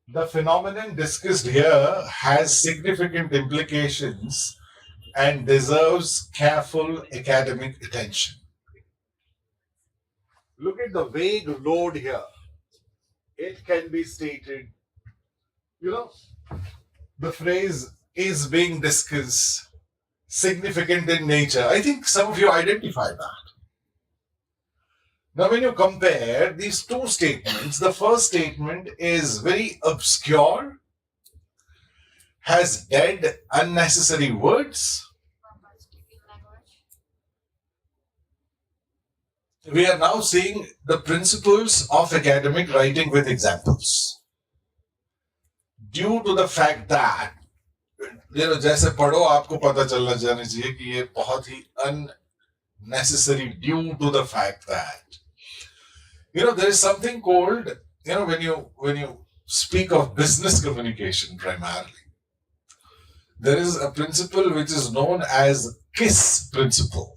B: The phenomenon discussed here has significant implications and deserves careful academic attention. Look at the vague load here. It can be stated, the phrase is being discussed, significant in nature. I think some of you identify that. Now, when you compare these two statements, the first statement is very obscure, has dead, unnecessary words. We are now seeing the principles of academic writing with examples. Due to the fact that, जैसे पढ़ो आपको पता चलना जाना चाहिए कि ये बहुत ही unnecessary due to the fact that, there is something called, when you speak of business communication primarily, there is a principle which is known as KISS principle.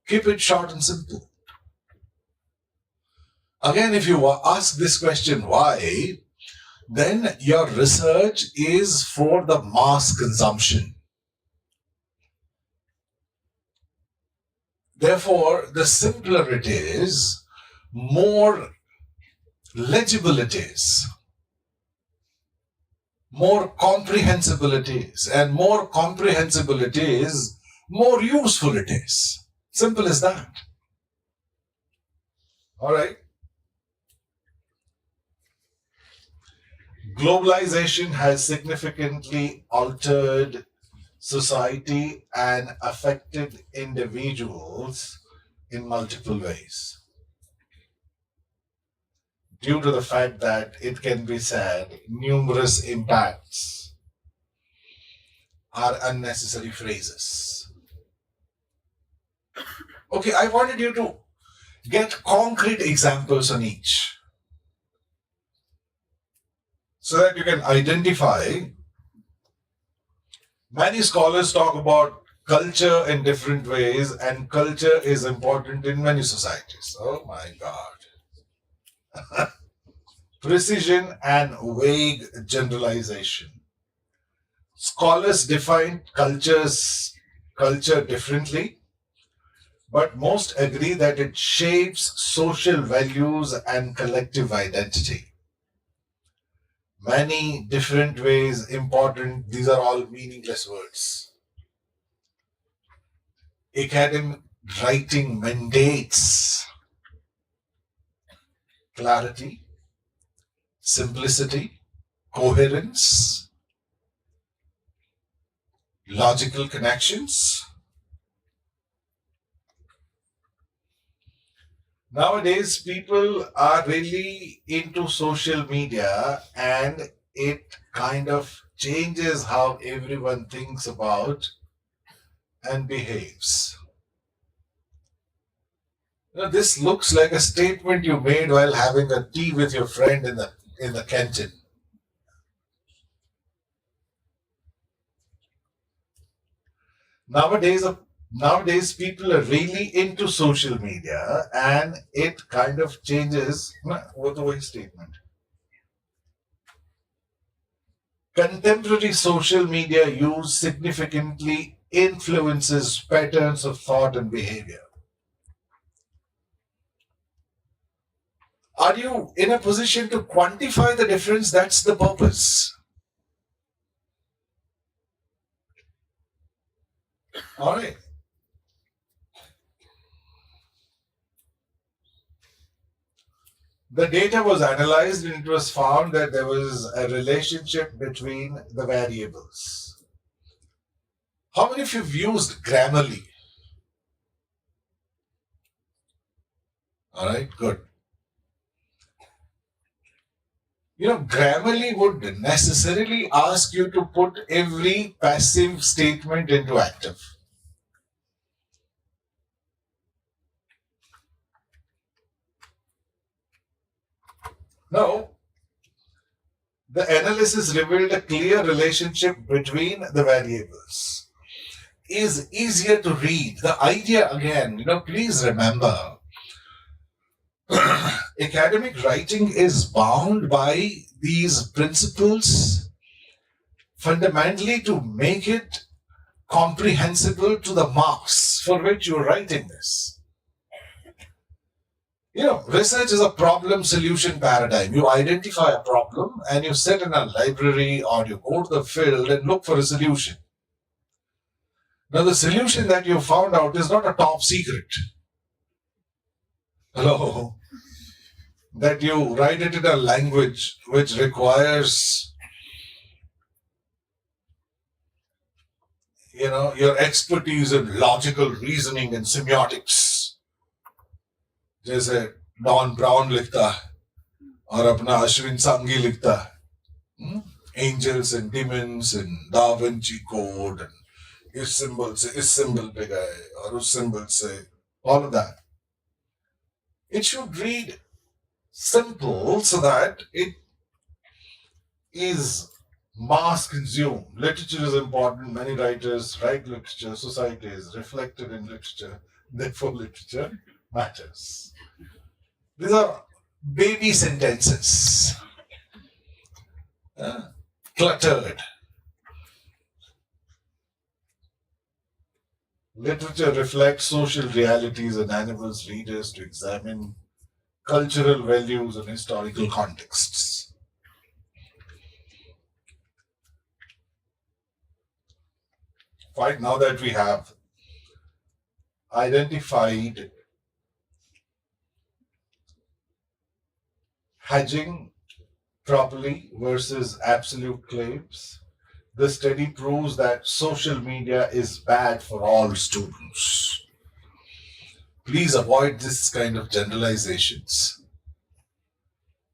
B: Keep it short and simple. Again, if you ask this question, why, then your research is for the mass consumption. Therefore, the simpler it is, more legible it is, more comprehensible it is, and more comprehensible it is, more useful it is. Simple as that. All right. Globalization has significantly altered society and affected individuals in multiple ways. Due to the fact that it can be said numerous impacts are unnecessary phrases. Okay, I wanted you to get concrete examples on each so that you can identify. Many scholars talk about culture in different ways, and culture is important in many societies. Oh my God. Precision and vague generalization. Scholars define culture differently, but most agree that it shapes social values and collective identity. Many different ways, important, these are all meaningless words. Academic writing mandates clarity, simplicity, coherence, logical connections. Nowadays, people are really into social media, and it kind of changes how everyone thinks about and behaves. This looks like a statement you made while having a tea with your friend in the canteen. Nowadays, people are really into social media, and it kind of changes. What the way statement? contemporary social media use significantly influences patterns of thought and behavior. Are you in a position to quantify the difference? That's the purpose. All right. The data was analyzed and it was found that there was a relationship between the variables. How many of you have used Grammarly? All right, good. Grammarly would necessarily ask you to put every passive statement into active. Now, the analysis revealed a clear relationship between the variables. Is easier to read. The idea again, please remember, academic writing is bound by these principles fundamentally to make it comprehensible to the marks for which you're writing this. Research is a problem solution paradigm. You identify a problem and you sit in a library or you go to the field and look for a solution. Now, the solution that you found out is not a top secret. Hello? That you write it in a language which requires, your expertise in logical reasoning and semiotics. जैसे Dan Brown लिखता और अपना अश्विन सांगी लिखता Angels and Demons and Da Vinci Code and इस symbol से इस symbol पे गए और उस सिंबल से all of that. It should read simple so that it is mass consumed. Literature is important. Many writers write literature. Society is reflected in literature. Therefore, literature matters. These are baby sentences. Cluttered. Literature reflects social realities and enables readers to examine cultural values and historical contexts. Fine, now that we have identified hedging properly versus absolute claims, the study proves that social media is bad for all students. Please avoid this kind of generalizations.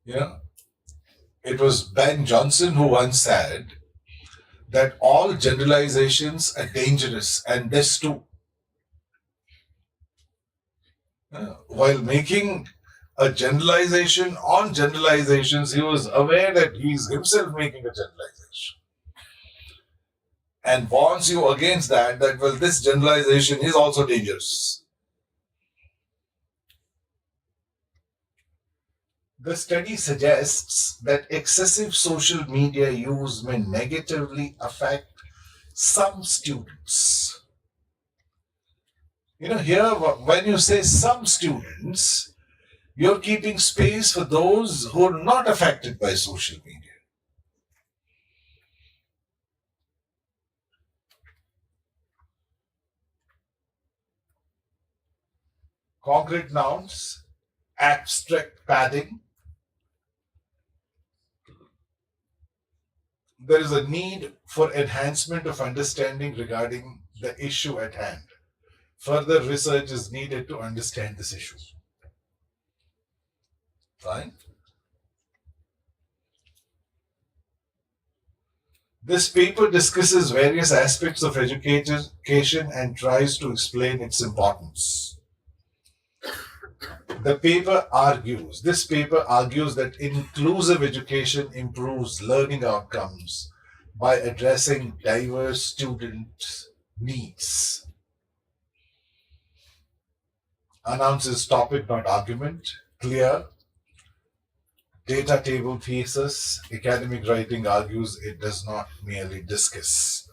B: It was Ben Jonson who once said that all generalizations are dangerous, and this too. While making a generalization on generalizations, he was aware that he is himself making a generalization. And warns you against that, well, this generalization is also dangerous. The study suggests that excessive social media use may negatively affect some students. Here, when you say some students, you're keeping space for those who are not affected by social media. Concrete nouns, abstract padding. There is a need for enhancement of understanding regarding the issue at hand. Further research is needed to understand this issue. Fine. This paper discusses various aspects of education and tries to explain its importance. This paper argues that inclusive education improves learning outcomes by addressing diverse student needs. Announces topic, not argument. Clear. data table thesis, academic writing argues it does not merely discuss.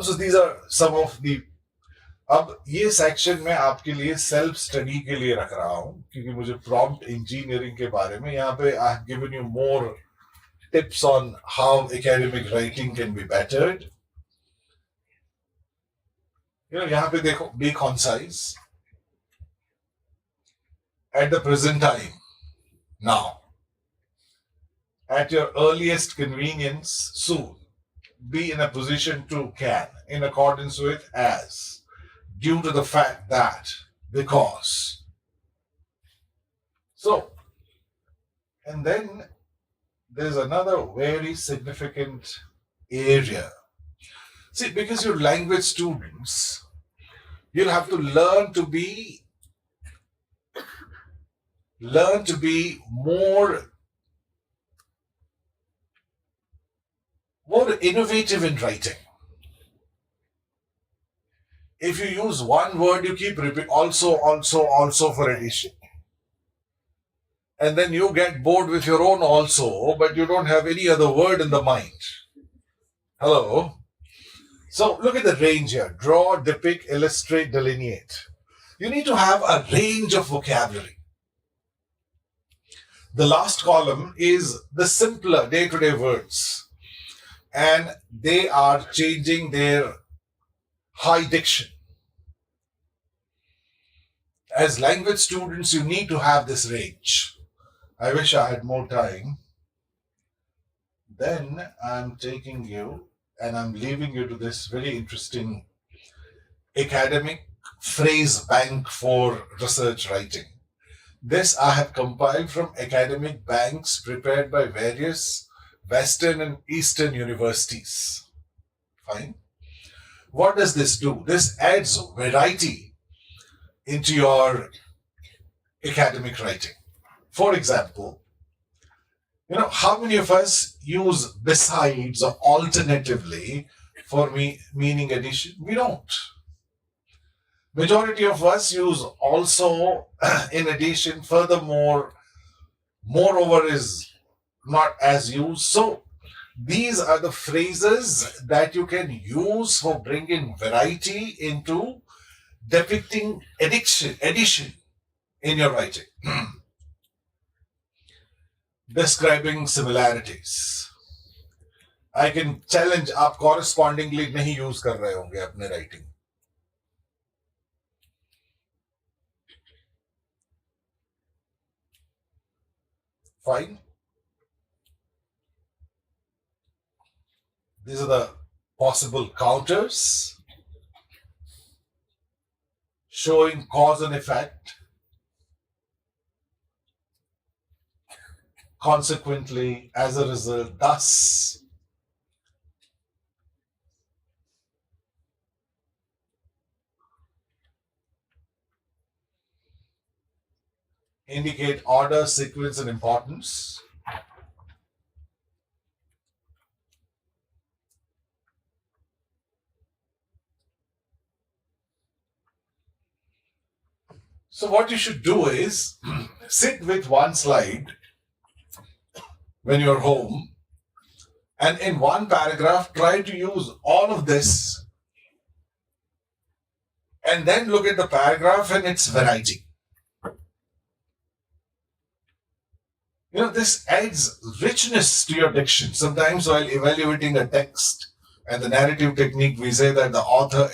B: So these are some of the. अब ये section मैं आपके लिए self study के लिए रख रहा हूं क्योंकि मुझे प्रॉम्प्ट इंजीनियरिंग के बारे में यहाँ पे I have given you more tips on how academic writing can be bettered. यहाँ पे देखो, be concise at the present time, now, at your earliest convenience, soon, be in a position to, can, in accordance with, as, due to the fact that, because. So, and then there's another very significant area. See, because you're language students, you'll have to learn to be more innovative in writing. If you use one word, you keep repeating also for addition. And then you get bored with your own also, but you don't have any other word in the mind. Hello? So look at the range here. Draw, depict, illustrate, delineate. You need to have a range of vocabulary. The last column is the simpler day-to-day words, and they are changing their high diction. As language students, you need to have this range. I wish I had more time. Then I'm taking you and I'm leaving you to this very interesting academic phrase bank for research writing. This I have compiled from academic banks prepared by various Western and Eastern universities. Fine. What does this do? This adds variety into your academic writing. For example, how many of us use besides or alternatively for meaning addition? We don't. Majority of us use also, in addition, furthermore, moreover is not as used. So these are the phrases that you can use for bringing variety into depicting addition in your writing. Describing similarities. I can challenge आप correspondingly नहीं use कर रहे होंगे अपने writing. Fine. These are the possible counters showing cause and effect. Consequently, as a result, thus. Indicate order, sequence, and importance. So what you should do is sit with one slide when you're home, and in one paragraph try to use all of this, and then look at the paragraph and its variety. This adds richness to your diction. Sometimes while evaluating a text and the narrative technique, we say that the author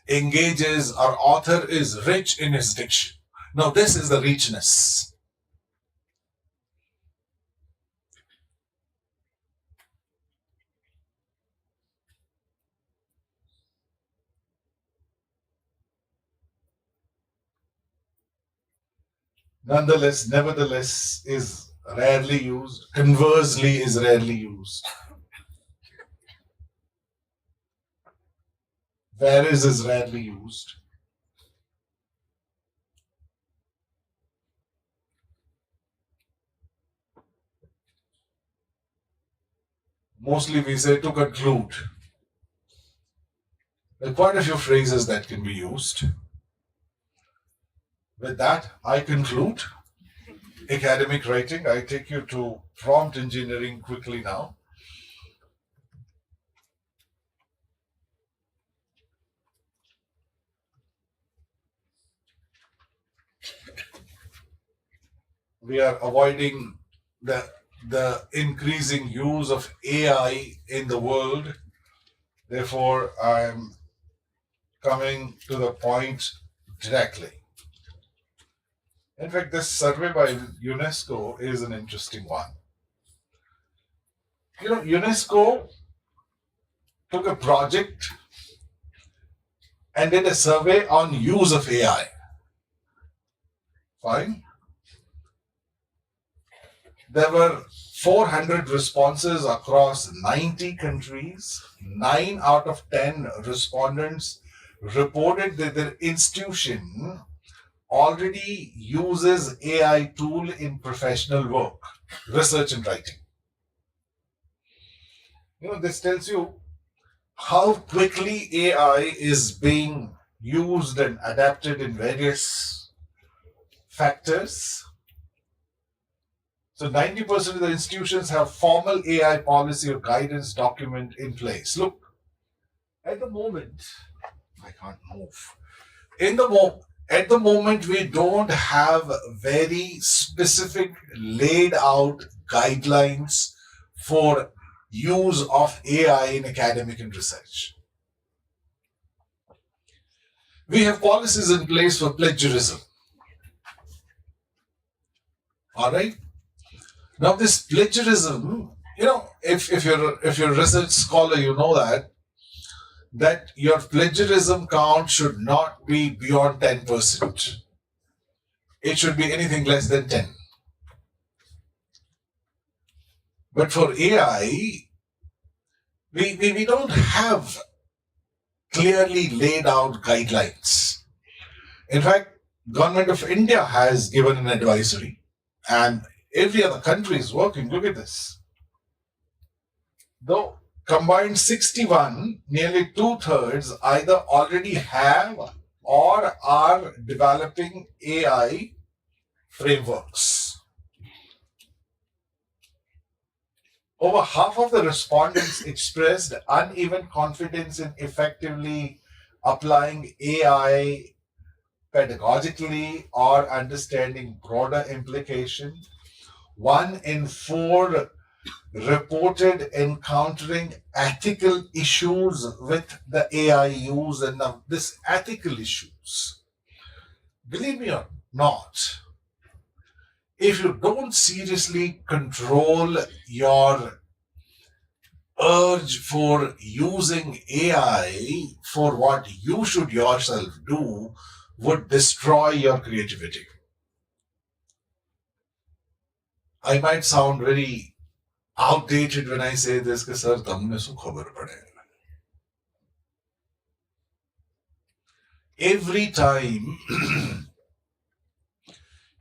B: engages, or author is rich in his diction. Now this is the richness. Nonetheless, nevertheless is rarely used. Conversely is rarely used. Whereas is rarely used. Mostly we say to conclude. There are quite a few phrases that can be used. With that, I conclude. academic writing. I take you to prompt engineering quickly now. We are avoiding the increasing use of AI in the world. Therefore, I'm coming to the point directly. In fact, this survey by UNESCO is an interesting one. You know, UNESCO took a project and did a survey on use of AI. Fine. There were 400 responses across 90 countries. 9 out of 10 respondents reported that their institution already uses AI tool in professional work, research and writing. You know, this tells you how quickly AI is being used and adapted in various factors. So 90% of the institutions have formal AI policy or guidance document in place. Look, at the moment, I can't move. At the moment, we don't have very specific laid out guidelines for use of AI in academic and research. We have policies in place for plagiarism. All right. Now, this plagiarism, you know, if you're a research scholar, you know that your plagiarism count should not be beyond 10%. It should be anything less than 10. But for AI, we don't have clearly laid out guidelines. In fact, Government of India has given an advisory, and every other country is working. Look at this. Though combined 61, nearly 2/3 either already have or are developing AI frameworks. Over half of the respondents expressed uneven confidence in effectively applying AI pedagogically or understanding broader implication. 1 in 4 reported encountering ethical issues with the AI use, and now this ethical issues, believe me or not, if you don't seriously control your urge for using AI for what you should yourself do, would destroy your creativity. I might sound very outdated when I say this, कि sir तुमने सु खबर पड़े. Every time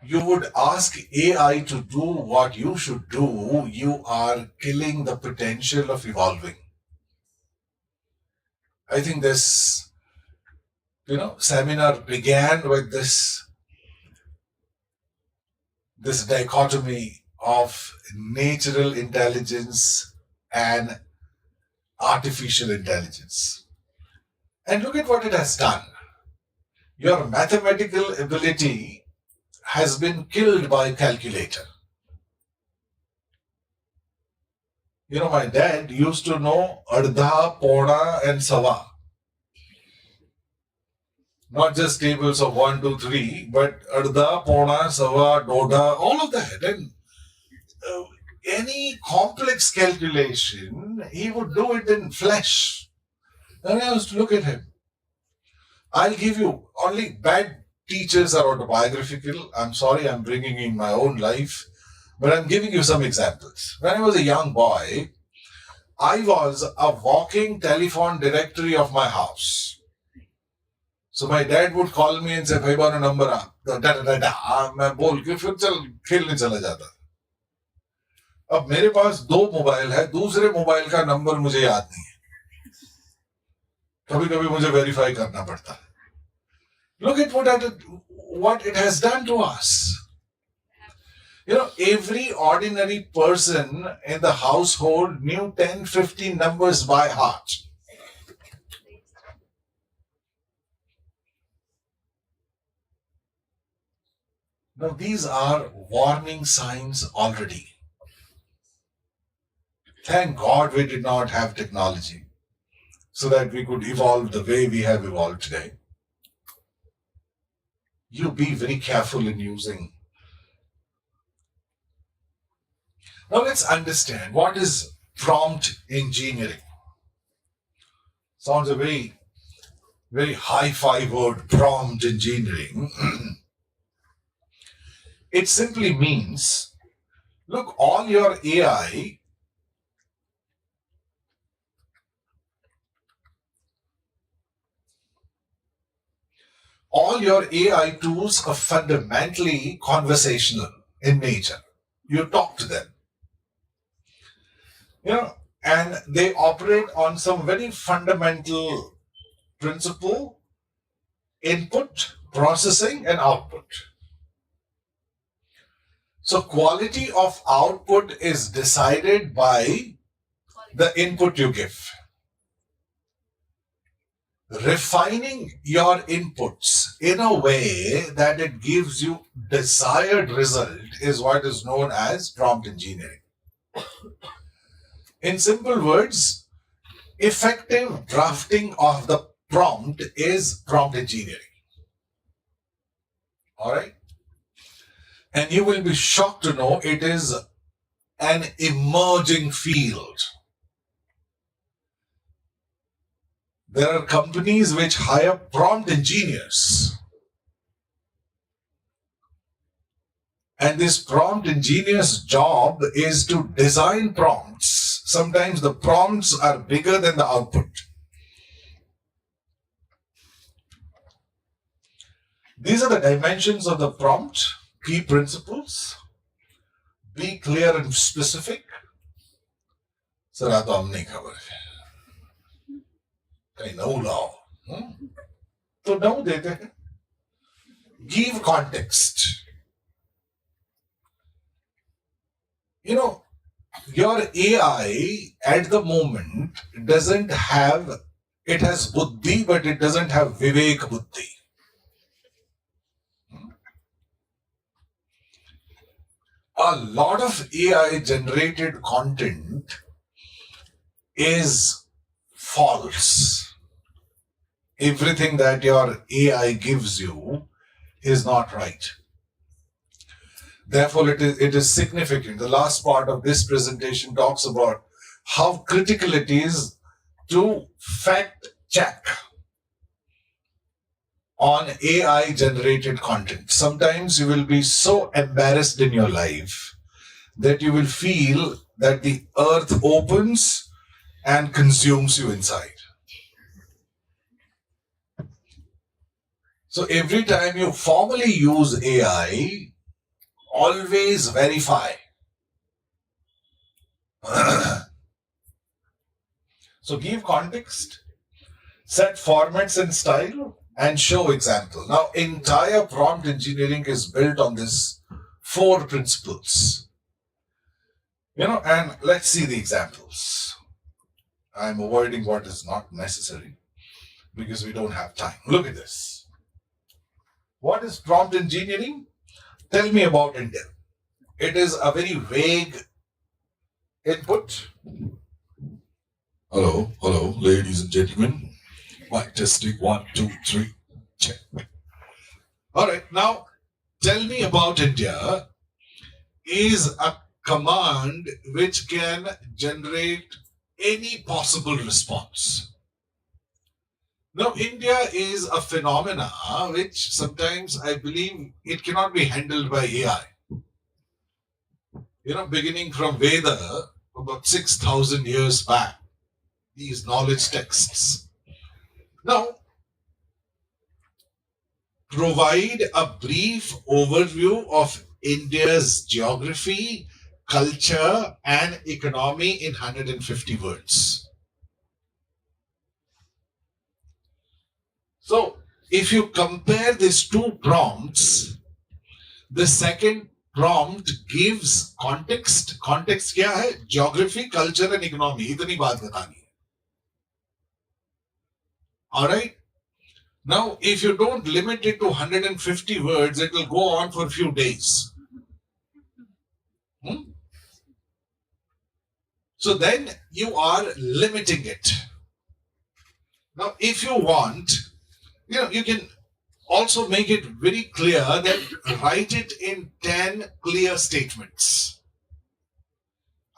B: you would ask AI to do what you should do, you are killing the potential of evolving. I think this, seminar began with this dichotomy of natural intelligence and artificial intelligence. And look at what it has done. Your mathematical ability has been killed by calculator. My dad used to know Ardha, Pona and Sawa. Not just tables of 1, 2, 3, but Ardha, Pona, Sawa, Doda, all of that. And any complex calculation, he would do it in flesh. And I used to look at him. I'll give you, only bad teachers are autobiographical. I'm sorry, I'm bringing in my own life, but I'm giving you some examples. When I was a young boy, I was a walking telephone directory of my house. So my dad would call me and say, "Bhai bana number uh, da." मैं बोल के फिर खेलने चला जाता. अब मेरे पास 2 mobile है, दूसरे मोबाइल का नंबर मुझे याद नहीं है. कभी कभी मुझे वेरीफाई करना पड़ता है. Look at what it has done to us. Every ordinary person in the household knew 10, 15 numbers by heart. Now, these are warning signs already. Thank God we did not have technology so that we could evolve the way we have evolved today. You be very careful in using. Now, let's understand what is prompt engineering. Sounds a very, very hi-fi word, prompt engineering. It simply means, look, all your AI tools are fundamentally conversational in nature. You talk to them, and they operate on some very fundamental principle: input, processing, and output. So, quality of output is decided by the input you give. Refining your inputs in a way that it gives you desired result is what is known as prompt engineering. In simple words, effective drafting of the prompt is prompt engineering. All right? And you will be shocked to know it is an emerging field. There are companies which hire prompt engineers. And this prompt engineer's job is to design prompts. Sometimes the prompts are bigger than the output. These are the dimensions of the prompt, key principles. Be clear and specific. Sir, तो हम नहीं खबर है कहीं नौ लाओ तो नौ देते हैं. Give context. Your AI at the moment doesn't have, it has buddhi, but it doesn't have vivek buddhi. A lot of AI generated content is false. Everything that your AI gives you is not right. Therefore, it is significant. The last part of this presentation talks about how critical it is to fact check on AI generated content. Sometimes you will be so embarrassed in your life that you will feel that the earth opens and consumes you inside. So every time you formally use AI, always verify. So give context, set formats and style, and show example. Now, entire prompt engineering is built on this 4 principles. And let's see the examples. I'm avoiding what is not necessary because we don't have time. Look at this. What is prompt engineering? Tell me about India. It is a very vague input. Hello, ladies and gentlemen. Mic testing 1, 2, 3. Check. All right, now tell me about India is a command which can generate any possible response. Now, India is a phenomena which sometimes I believe it cannot be handled by AI. Beginning from Veda, about 6,000 years back, these knowledge texts. Now, provide a brief overview of India's geography, culture, and economy in 150 words. So, if you compare these 2 prompts, the second prompt gives context. Context क्या है? Geography, culture and economy. इतनी बात बतानी है. Alright? Now, if you don't limit it to 150 words, it will go on for a few days. So then you are limiting it. Now, if you want, you can also make it very clear that write it in 10 clear statements.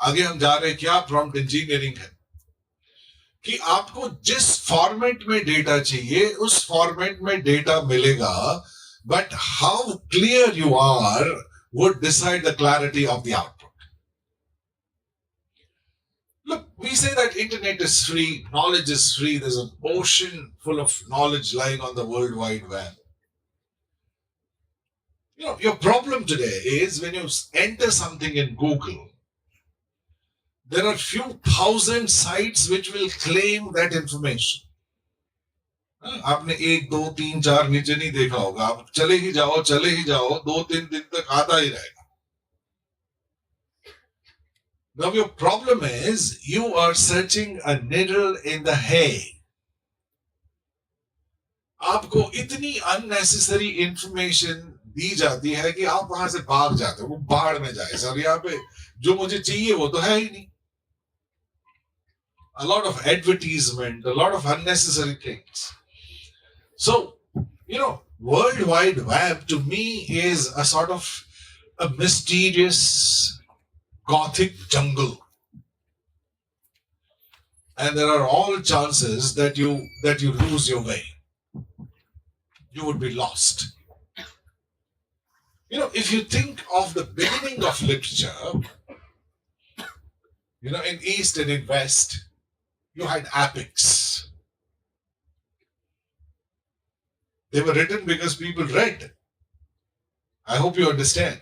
B: आगे हम जा रहे हैं क्या? Prompt engineering है कि आपको जिस फॉर्मेट में डेटा चाहिए उस फॉर्मेट में डेटा मिलेगा, but how clear you are would decide the clarity of the output. Look, we say that internet is free, knowledge is free, there's an ocean full of knowledge lying on the World Wide Web. Your problem today is when you enter something in Google, there are few thousand sites which will claim that information. आपने 1, 2, 3, 4 नीचे नहीं देखा होगा, आप चले ही जाओ 2-3 दिन तक आता ही रहेगा. Now your problem is you are searching a needle in the hay. आपको इतनी unnecessary information दी जाती है कि आप वहां से भाग जाते हो, वो बाढ़ में जाए. सर यहाँ पे जो मुझे चाहिए वो तो है ही नहीं. A lot of advertisement, a lot of unnecessary things. So, World Wide Web to me is a sort of a mysterious gothic jungle. And there are all chances that you lose your way. You would be lost. If you think of the beginning of literature, in East and in West, you had epics. They were written because people read. I hope you understand.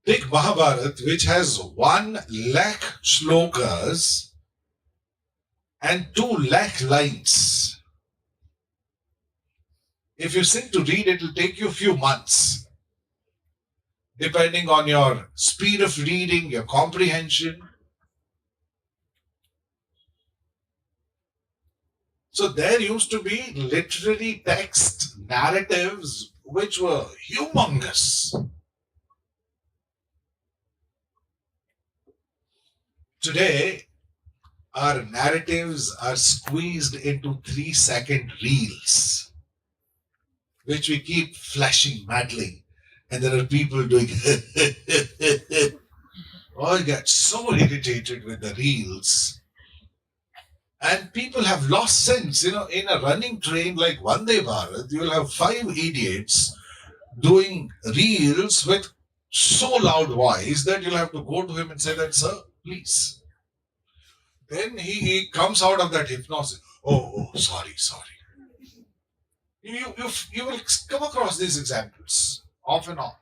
B: Take Mahabharat, which has 1 lakh shlokas and 2 lakh lines. If you sit to read, it will take you a few months, depending on your speed of reading, your comprehension. So there used to be literary text narratives which were humongous. Today, our narratives are squeezed into 3-second reels, which we keep flashing madly. And there are people doing I get so irritated with the reels. And people have lost sense. In a running train like Vande Bharat, you will have 5 idiots doing reels with so loud voice that you'll have to go to him and say that, sir, please. Then he comes out of that hypnosis. Oh, sorry. You will come across these examples off and on.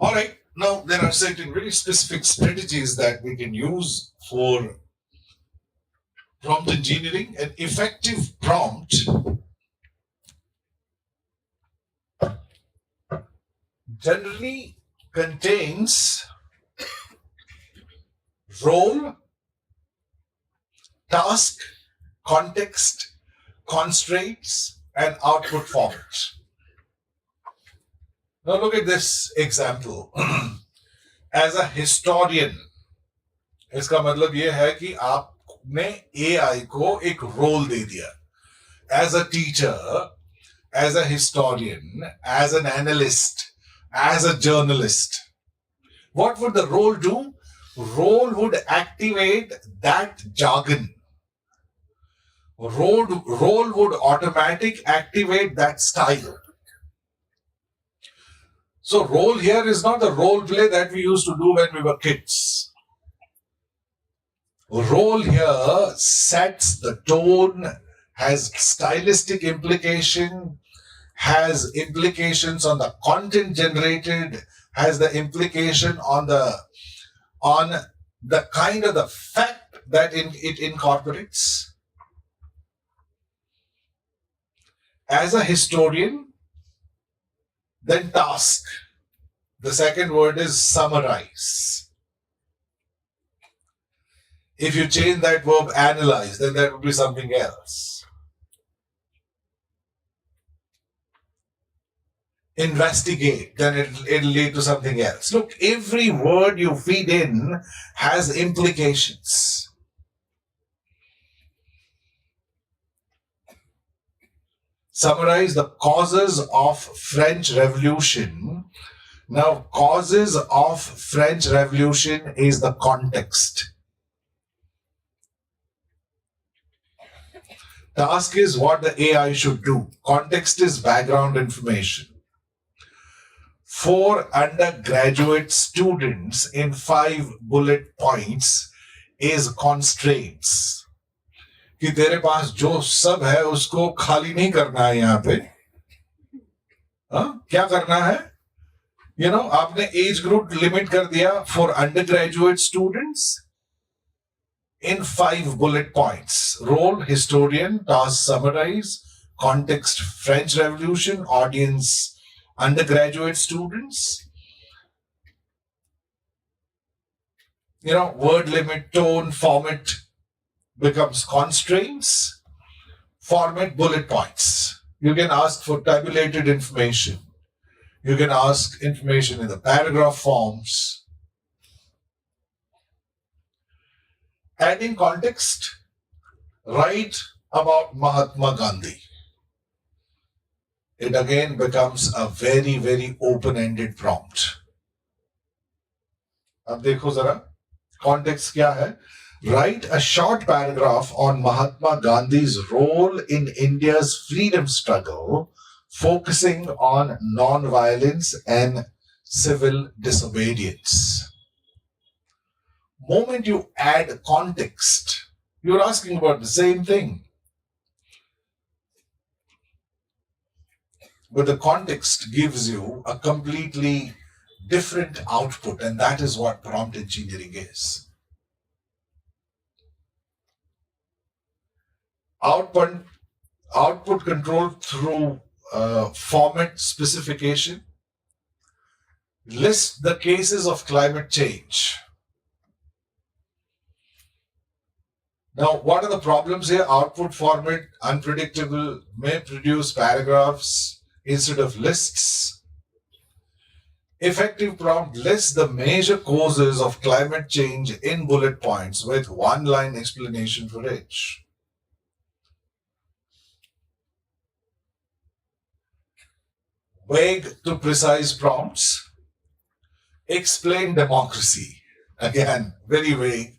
B: All right. Now, there are certain very specific strategies that we can use for prompt engineering. An effective prompt generally contains role, task, context, constraints, and output format. Now look at this example. As a historian, इसका मतलब ये है कि आपने AI को एक role दे दिया. As a teacher, as a historian, as an analyst, as a journalist, what would the role do? Role would activate that jargon. Role would automatically activate that style. So role here is not the role play that we used to do when we were kids. Role here sets the tone, has stylistic implication, has implications on the content generated, has the implication on the kind of the fact that it incorporates. As a historian, Then task. The second word is summarize. If you change that verb analyze, then that would be something else. Investigate, then it'll lead to something else. Look, every word you feed in has implications. Summarize the causes of French Revolution. Now, causes of French Revolution is the context. Task is what the AI should do. Context is background information. For undergraduate students in 5 bullet points is constraints. कि तेरे पास जो सब है उसको खाली नहीं करना है यहाँ पे. क्या करना है? आपने एज ग्रुप लिमिट कर दिया for undergraduate students in 5 bullet points. Role, historian, task, summarize, context, French Revolution, audience, undergraduate students. Word limit, tone, format becomes constraints. Format, bullet points. You can ask for tabulated information. You can ask information in the paragraph forms. Adding context, write about Mahatma Gandhi. It again becomes a very, very open-ended prompt. अब देखो जरा, context क्या है? Write a short paragraph on Mahatma Gandhi's role in India's freedom struggle, focusing on non-violence and civil disobedience. Moment you add context, you're asking about the same thing. But the context gives you a completely different output, and that is what prompt engineering is. Output control through format specification. List the cases of climate change. Now, what are the problems here? Output format, unpredictable, may produce paragraphs instead of lists. Effective prompt lists the major causes of climate change in bullet points with one-line explanation for each. Vague to precise prompts. Explain democracy. Again, very vague.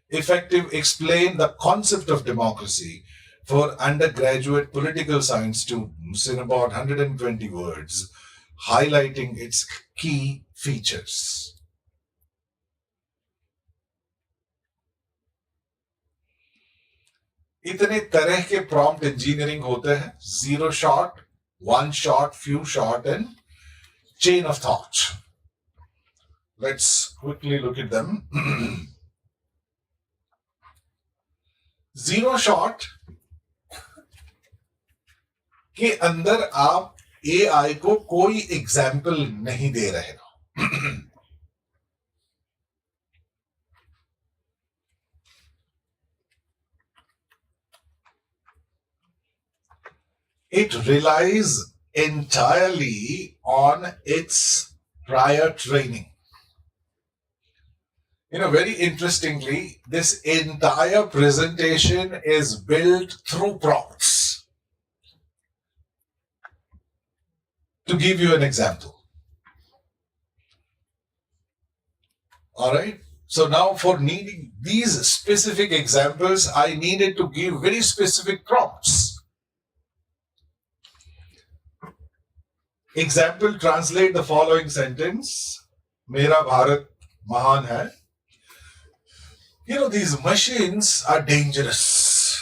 B: Effective, explain the concept of democracy for undergraduate political science students in about 120 words, highlighting its key features. इतने तरह के prompt engineering होते हैं. 0 shot, 1 shot, few shot, and chain of thought. Let's quickly look at them. 0 shot के अंदर आप AI को कोई एग्जाम्पल नहीं दे रहे हो. It relies entirely on its prior training. Very interestingly, this entire presentation is built through prompts. To give you an example. All right. So now for needing these specific examples, I needed to give very specific prompts. Example, translate the following sentence. Mera Bharat Mahan hai. These machines are dangerous,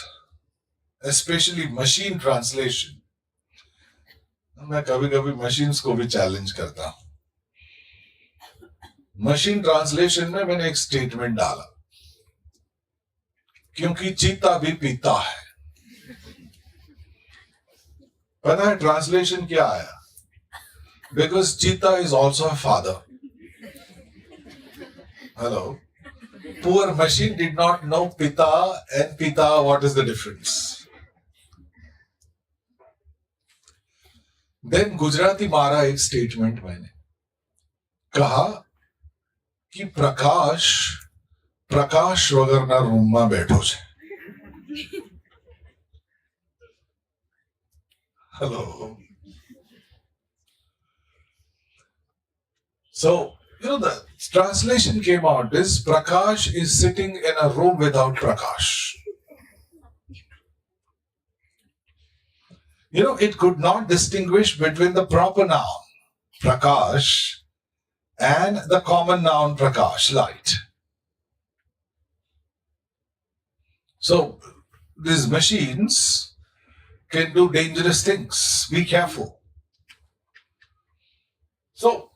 B: especially machine translation. मैं कभी-कभी machines को भी challenge करता हूँ. Machine translation में मैंने एक statement डाला. क्योंकि चीता भी पीता है. पता है translation क्या आया? Because Cheetah is also a father. Hello. Poor machine did not know Pita and Pita, what is the difference? Then Gujarati मारा एक स्टेटमेंट मैंने कहा कि प्रकाश वगरना रूमમાં બેઠો છે. Hello. So, the translation came out is Prakash is sitting in a room without Prakash. It could not distinguish between the proper noun, Prakash, and the common noun, Prakash, light. So, these machines can do dangerous things. Be careful. So,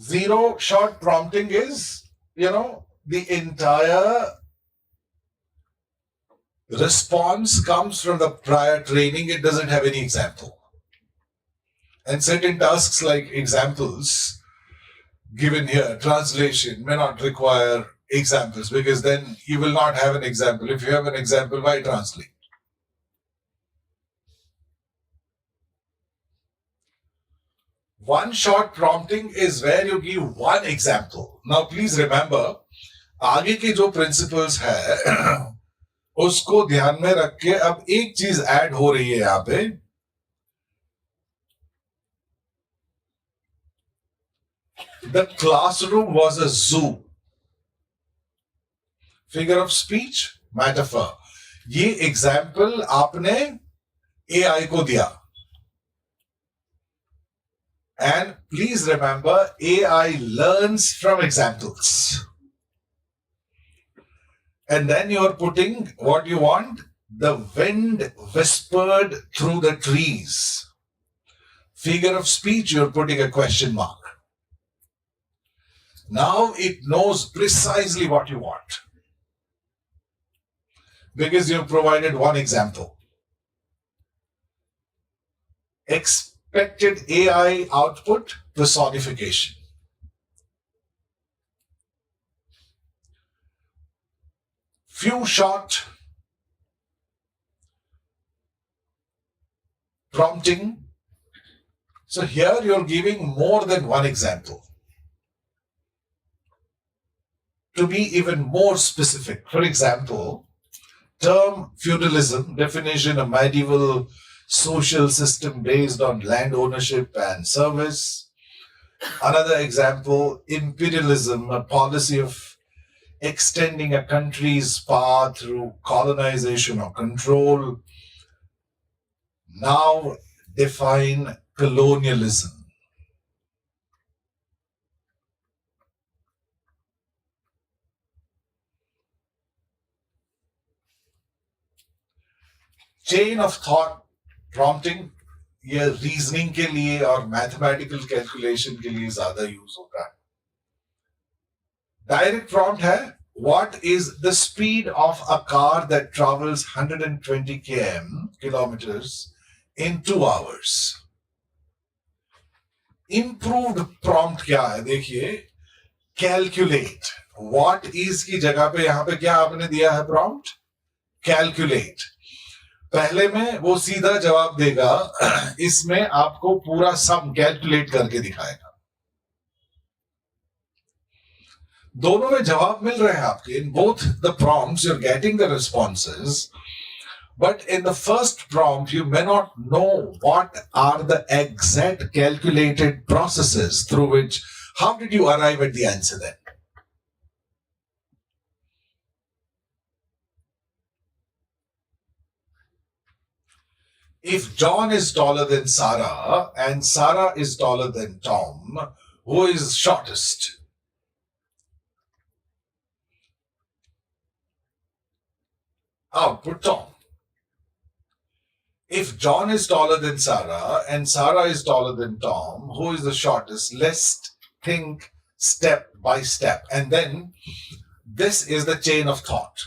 B: zero shot prompting is, the entire response comes from the prior training. It doesn't have any example. And certain tasks like examples given here, translation, may not require examples because then you will not have an example. If you have an example, why translate? One shot prompting is where you give one example. Now please remember, आगे के जो principles है उसको ध्यान में रख के अब एक चीज ऐड हो रही है यहाँ पे. The classroom was a zoo. Figure of speech, metaphor. ये example आपने AI को दिया. And please remember, AI learns from examples. And then you're putting what you want. The wind whispered through the trees. Figure of speech, you're putting a question mark. Now it knows precisely what you want. Because you've provided one example. Expected AI output, personification. Few shot prompting. So here you're giving more than one example. To be even more specific, for example, term feudalism, definition of medieval social system based on land ownership and service. Another example, imperialism, a policy of extending a country's power through colonization or control. Now define colonialism. Chain of thought prompting, ये reasoning के लिए और mathematical calculation के लिए ज्यादा use होता है. Direct prompt है, what is the speed of a car that travels 120 kilometers in 2 hours? Improved prompt क्या है देखिए, calculate. What is की जगह पे यहां पे क्या आपने दिया है prompt? Calculate. पहले में वो सीधा जवाब देगा, इसमें आपको पूरा सम कैलकुलेट करके दिखाएगा. दोनों में जवाब मिल रहे हैं आपके. In both the prompts you're getting the responses, but in the first prompt you may not know what are the exact calculated processes through which, how did you arrive at the answer then? If John is taller than Sarah and Sarah is taller than Tom, who is shortest? Output Tom. If John is taller than Sarah and Sarah is taller than Tom, who is the shortest? Let's think step by step. And then this is the chain of thought.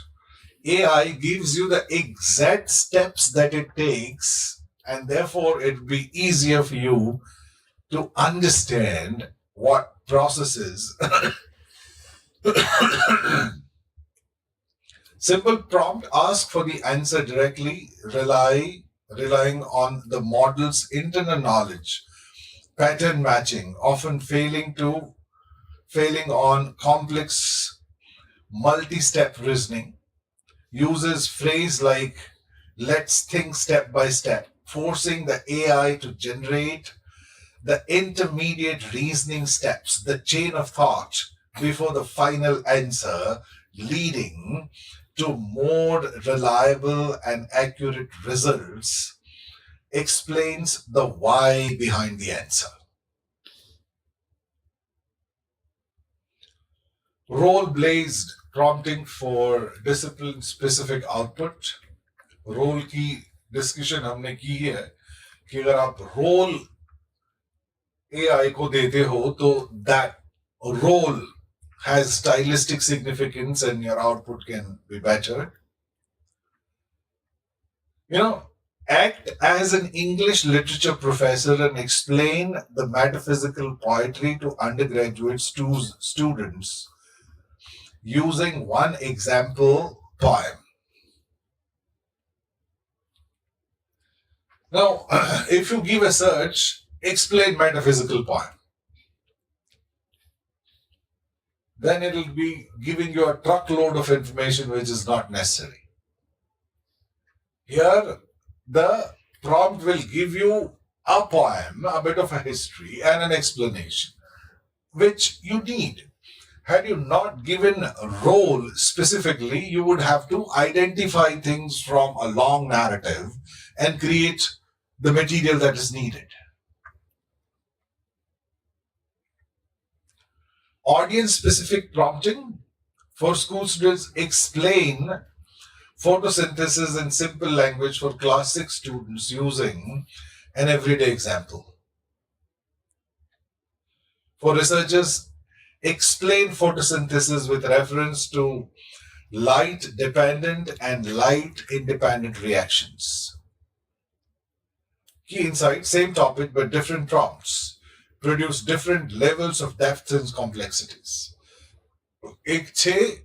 B: AI gives you the exact steps that it takes, and therefore it will be easier for you to understand what processes. Simple prompt, ask for the answer directly, relying on the model's internal knowledge, pattern matching, often failing on complex multi-step reasoning, uses phrase like let's think step by step, forcing the AI to generate the intermediate reasoning steps, the chain of thought before the final answer, leading to more reliable and accurate results, explains the why behind the answer. Role based prompting for discipline specific output. Role की discussion हमने की है कि अगर आप role AI को देते हो तो that role has stylistic significance and your output can be better. You know, act as an English literature professor and explain the metaphysical poetry to undergraduate students using one example poem. Now, if you give a search, explain metaphysical poem, then it will be giving you a truckload of information which is not necessary. Here, the prompt will give you a poem, a bit of a history, and an explanation, which you need. Had you not given a role specifically, you would have to identify things from a long narrative and create the material that is needed. Audience specific prompting for school students, explain photosynthesis in simple language for class 6 students using an everyday example. For researchers, explain photosynthesis with reference to light dependent and light independent reactions. Key insight, same topic but different prompts produce different levels of depth and complexities. एक 6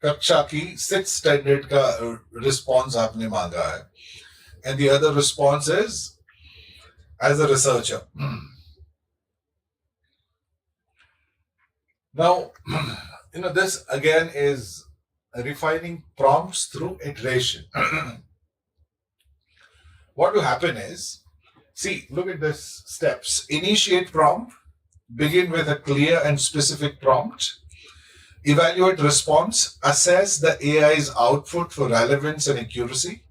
B: कक्षा की 6th standard का response आपने मांगा है, and the other response is as a researcher. Now, this again is refining prompts through iteration. What will happen is, see, look at this steps. Initiate prompt, begin with a clear and specific prompt, evaluate response, assess the AI's output for relevance and accuracy.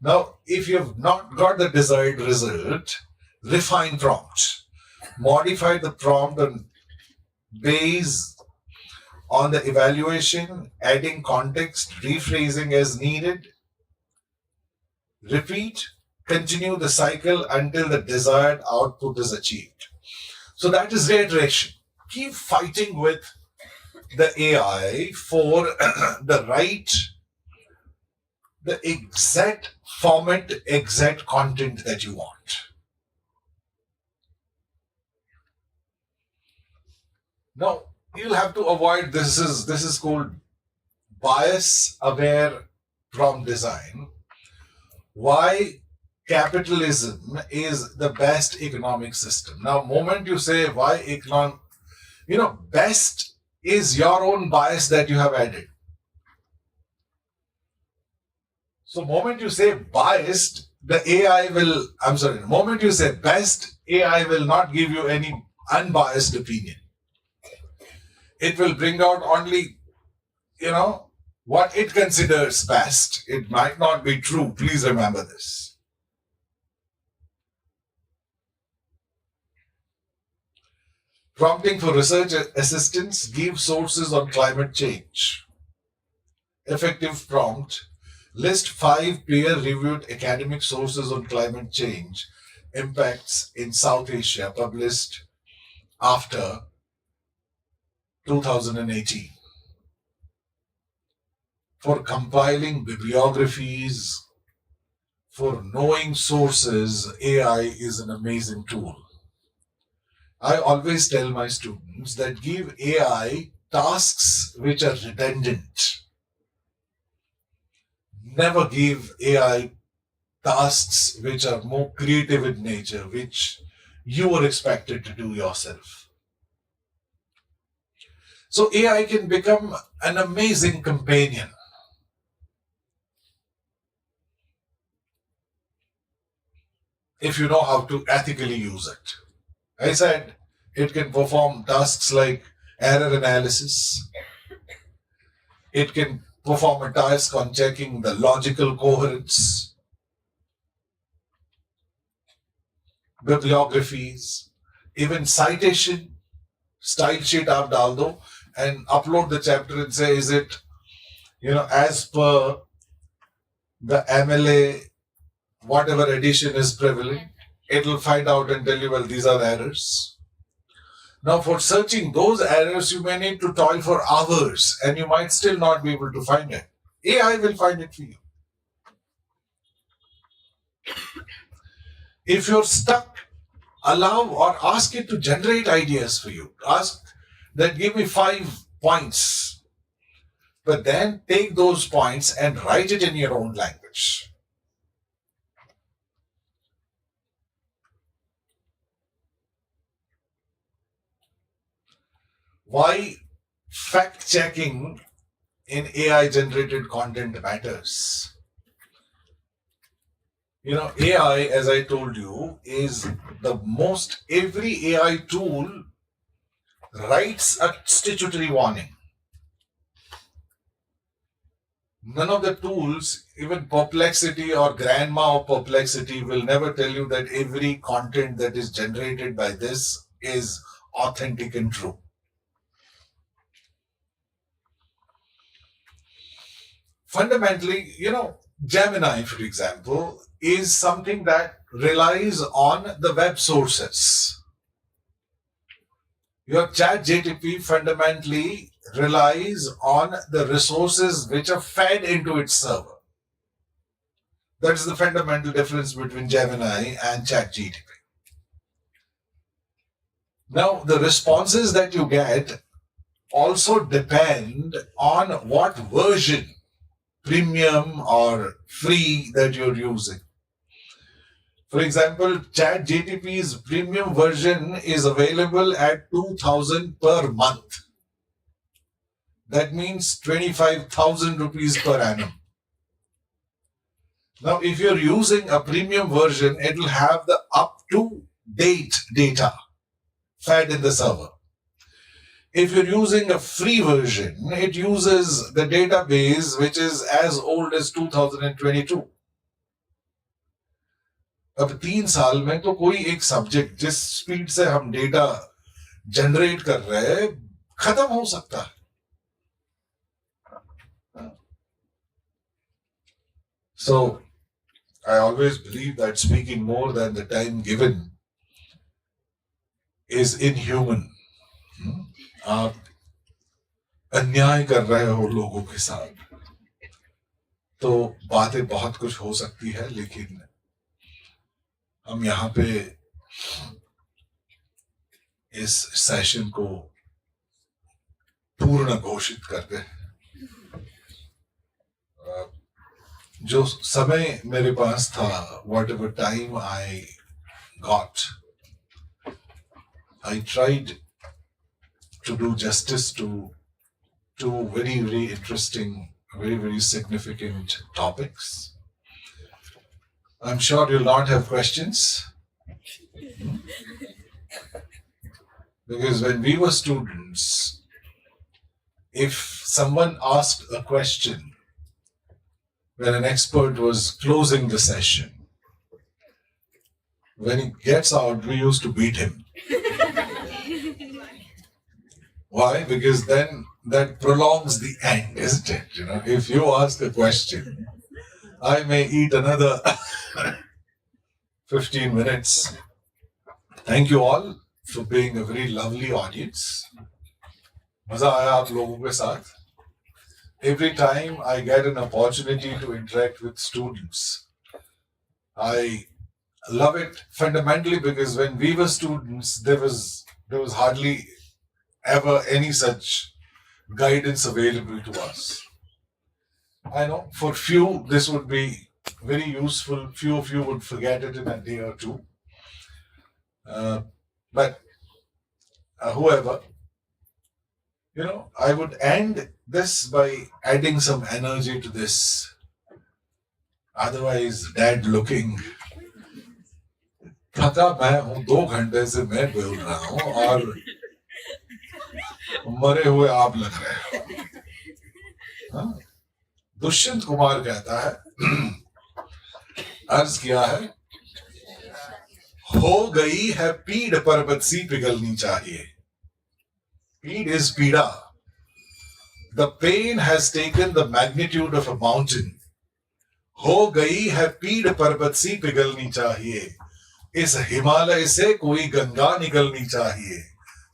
B: Now, if you have not got the desired result, refine prompt. Modify the prompt on based on the evaluation, adding context, rephrasing as needed. Repeat, continue the cycle until the desired output is achieved. So that is reiteration. Keep fighting with the AI for the exact format, exact content that you want. Now, you'll have to avoid this is called bias aware prompt design. Why capitalism is the best economic system. Now, moment you say why best is your own bias that you have added. So, moment you say biased, moment you say best, AI will not give you any unbiased opinion. It will bring out only, what it considers best. It might not be true. Please remember this. Prompting for research assistants, give sources on climate change. Effective prompt, list 5 peer-reviewed academic sources on climate change impacts in South Asia published after 2018. For compiling bibliographies for knowing sources, AI is an amazing tool. I always tell my students that give AI tasks which are redundant. Never give AI tasks which are more creative in nature, which you are expected to do yourself. So AI can become an amazing companion. If you know how to ethically use it. I said it can perform tasks like error analysis. It can perform a task on checking the logical coherence, bibliographies, even citation, style sheet आप डाल दो and upload the chapter and say, is it, as per the MLA, whatever edition is prevalent, it will find out and tell you, well, these are errors. Now, for searching those errors, you may need to toil for hours and you might still not be able to find it. AI will find it for you. If you're stuck, allow or ask it to generate ideas for you. Ask that give me 5 points, but then take those points and write it in your own language. Why fact checking in AI generated content matters? AI, as I told you, is the most, every AI tool writes a statutory warning. None of the tools, even Perplexity or Grandma of Perplexity, will never tell you that every content that is generated by this is authentic and true. Fundamentally, Gemini, for example, is something that relies on the web sources. Your ChatGPT fundamentally relies on the resources which are fed into its server. That is the fundamental difference between Gemini and ChatGPT. Now, the responses that you get also depend on what version, premium or free, that you're using. For example, ChatGPT's premium version is available at 2,000 per month. That means 25,000 rupees per annum. Now, if you're using a premium version, it will have the up-to-date data fed in the server. If you're using a free version, it uses the database which is as old as 2022. अब 3 साल में तो कोई एक subject जिस speed से हम data generate कर रहे हैं खत्म हो सकता है. So, I always believe that speaking more than the time given is inhuman. आप अन्याय कर रहे हो लोगों के साथ. तो बातें बहुत कुछ हो सकती है, लेकिन हम यहाँ पे इस सेशन को पूर्ण घोषित करते हैं. जो समय मेरे पास था, whatever time I got, I tried to do justice to two very, very interesting, very, very significant topics. I'm sure you'll not have questions. Because when we were students, if someone asked a question when an expert was closing the session, when he gets out, we used to beat him. Why? Because then that prolongs the end, isn't it? If you ask a question, I may eat another 15 minutes. Thank you all for being a very lovely audience. मजा आया आप लोगों के साथ. Every time I get an opportunity to interact with students, I love it fundamentally because when we were students, there was hardly ever any such guidance available to us. I know for few this would be very useful. Few of you would forget it in a day or two. But whoever, I would end this by adding some energy to this. Otherwise, dead looking. थका मैं हूं, 2 घंटे से मैं बोल रहा हूं और मरे हुए आप लग रहे हो. दुष्यंत कुमार कहता है, अर्ज किया है, हो गई है पीड़ पर्वत सी पिघलनी चाहिए. Pid is pida. The pain has taken the magnitude of a mountain. हो गई है पीड़ पर्वत सी पिघलनी चाहिए. इस हिमालय से कोई गंगा निकलनी चाहिए.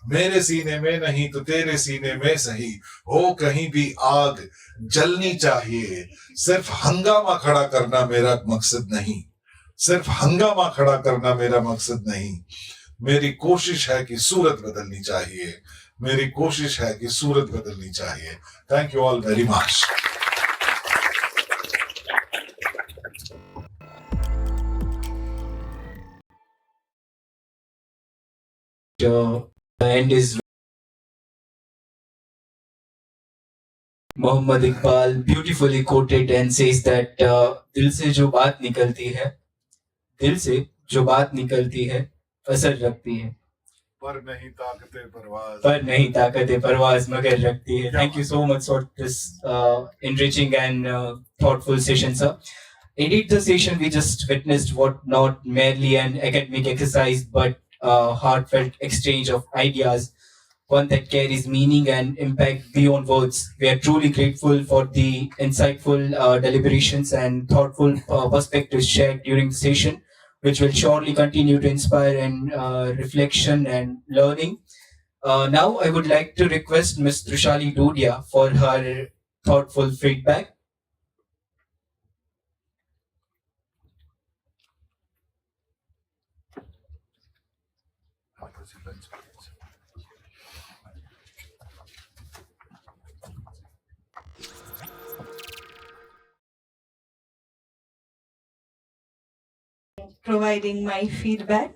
B: मेरे सीने में नहीं तो तेरे सीने में सही, हो कहीं भी आग जलनी चाहिए. सिर्फ हंगामा खड़ा करना मेरा मकसद नहीं. सिर्फ हंगामा खड़ा करना मेरा मकसद नहीं. मेरी कोशिश है कि सूरत बदलनी चाहिए. मेरी कोशिश है कि सूरत बदलनी चाहिए. Thank you all very much.
A: The end is Muhammad Iqbal beautifully quoted and says that दिल से जो बात निकलती है, दिल से जो बात निकलती है असर रखती है, पर नहीं ताकते परवाज मगर रखती है. Thank you so much for this enriching and thoughtful session, sir. Indeed, the session we just witnessed was not merely an academic exercise, but a heartfelt exchange of ideas, one that carries meaning and impact beyond words. We are truly grateful for the insightful deliberations and thoughtful perspectives shared during the session, which will surely continue to inspire and reflection and learning. Now, I would like to request Ms. Trishali Dudia for her thoughtful feedback.
I: Providing my feedback.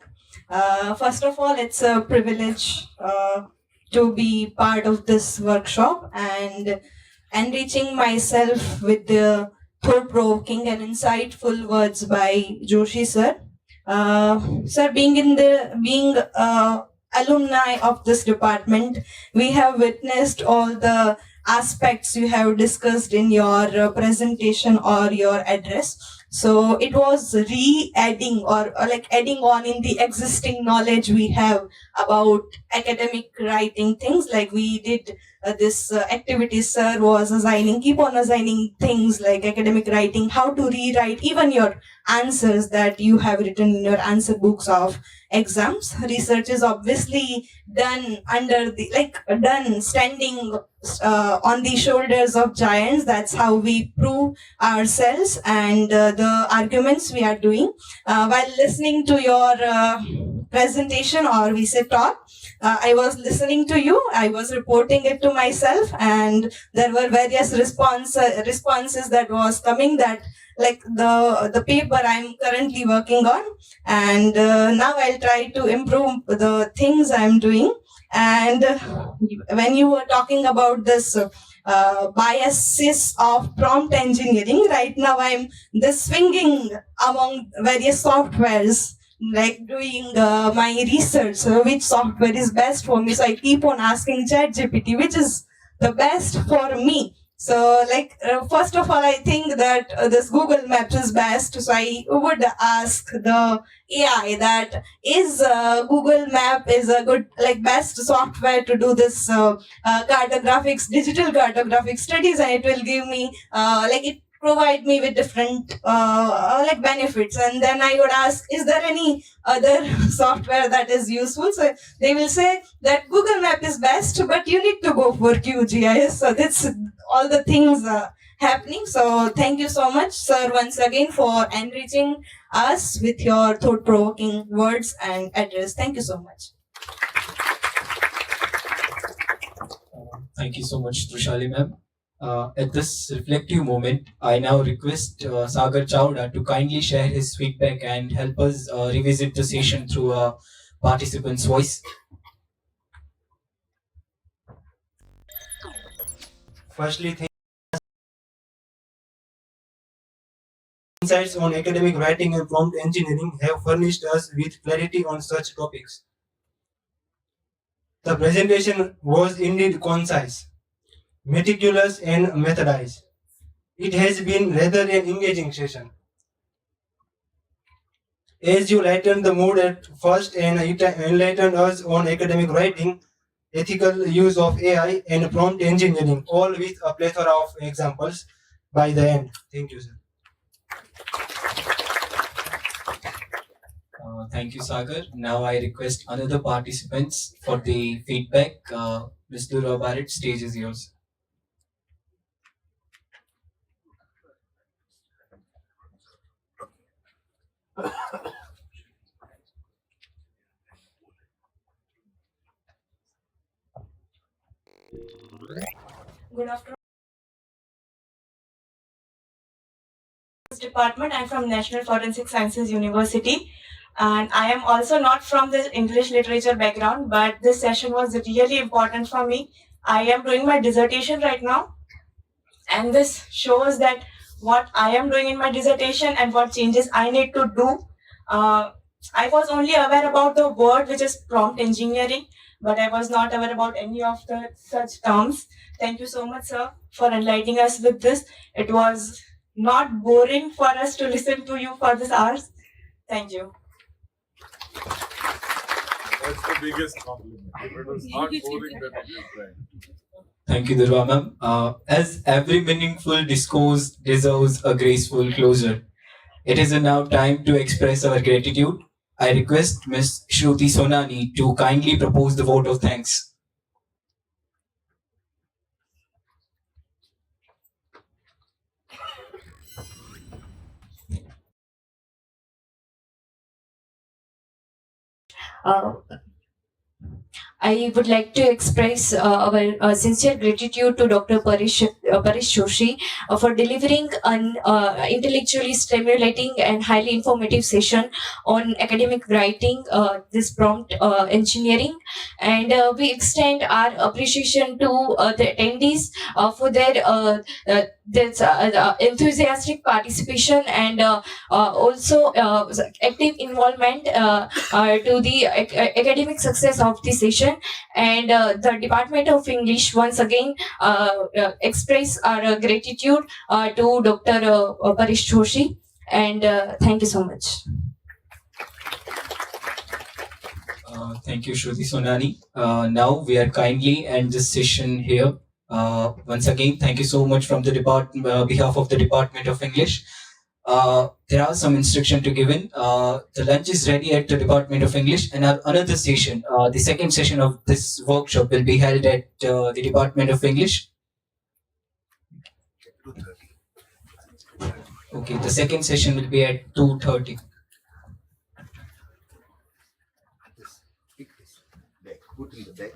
I: First of all, it's a privilege to be part of this workshop and enriching myself with the thought-provoking and insightful words by Joshi sir. Sir, being alumni of this department, we have witnessed all the aspects you have discussed in your presentation or your address. So it was re-adding or like adding on in the existing knowledge we have about academic writing things. Like we did this activity sir was keep on assigning things like academic writing, how to rewrite even your answers that you have written in your answer books of exams. Research is obviously done standing on the shoulders of giants. That's how we prove ourselves and the arguments we are doing. While listening to your presentation, or we say talk, I was listening to you, I was reporting it to myself, and there were various responses that was coming, that like the paper I'm currently working on, and now I'll try to improve the things I'm doing. And when you were talking about this biases of prompt engineering, right now I'm this swinging among various softwares, like doing my research, which software is best for me. So I keep on asking ChatGPT which is the best for me. So first of all, I think that this Google Maps is best. So I would ask the AI that is Google Map is a good best software to do this cartographics, digital cartographic studies, and it will give me it provide me with different benefits. And then I would ask, is there any other software that is useful? So they will say that Google Map is best, but you need to go for QGIS. So that's all the things happening. So thank you so much, sir, once again for enriching us with your thought-provoking words and address. Thank you so much.
A: Thank you so much, Trushali ma'am. At this reflective moment, I now request Sagar Chawda to kindly share his feedback and help us revisit the session through a participant's voice.
J: Firstly, insights on academic writing and prompt engineering have furnished us with clarity on such topics. The presentation was indeed concise, meticulous, and methodized. It has been rather an engaging session. As you lightened the mood at first and enlightened us on academic writing, ethical use of AI, and prompt engineering, all with a plethora of examples by the end. Thank you, sir.
A: Thank you, Sagar. Now I request another participants for the feedback. Ms. Durga Barrett, stage is yours.
I: Good afternoon. Department. I'm from National Forensic Sciences University, and I am also not from the English literature background, but this session was really important for me. I am doing my dissertation right now, and this shows that what I am doing in my dissertation and what changes I need to do. I was only aware about the word which is prompt engineering, but I was not aware about any of the such terms. Thank you so much, sir, for enlightening us with this. It was not boring for us to listen to you for this hours. Thank you.
B: That's the biggest compliment. If it was not boring, then it is right.
A: Thank you, Durga ma'am. As every meaningful discourse deserves a graceful closure, it is now time to express our gratitude. I request Ms. Shruti Sonani to kindly propose the vote of thanks.
K: I would like to express our sincere gratitude to Dr. Paresh Joshi for delivering an intellectually stimulating and highly informative session on academic writing, this prompt engineering. And we extend our appreciation to the attendees for their enthusiastic participation and also active involvement to the academic success of the session. And the Department of English once again express our gratitude to Dr. Paresh Joshi, and thank you so much.
A: Thank you, Shruti Sonani. Now we are kindly end this session here. Once again, thank you so much from the behalf of the Department of English. There are some instruction to given. The lunch is ready at the Department of English, and our another session, the second session of this workshop, will be held at the Department of English. Okay, the second session will be at 2:30.
L: Put in the bag.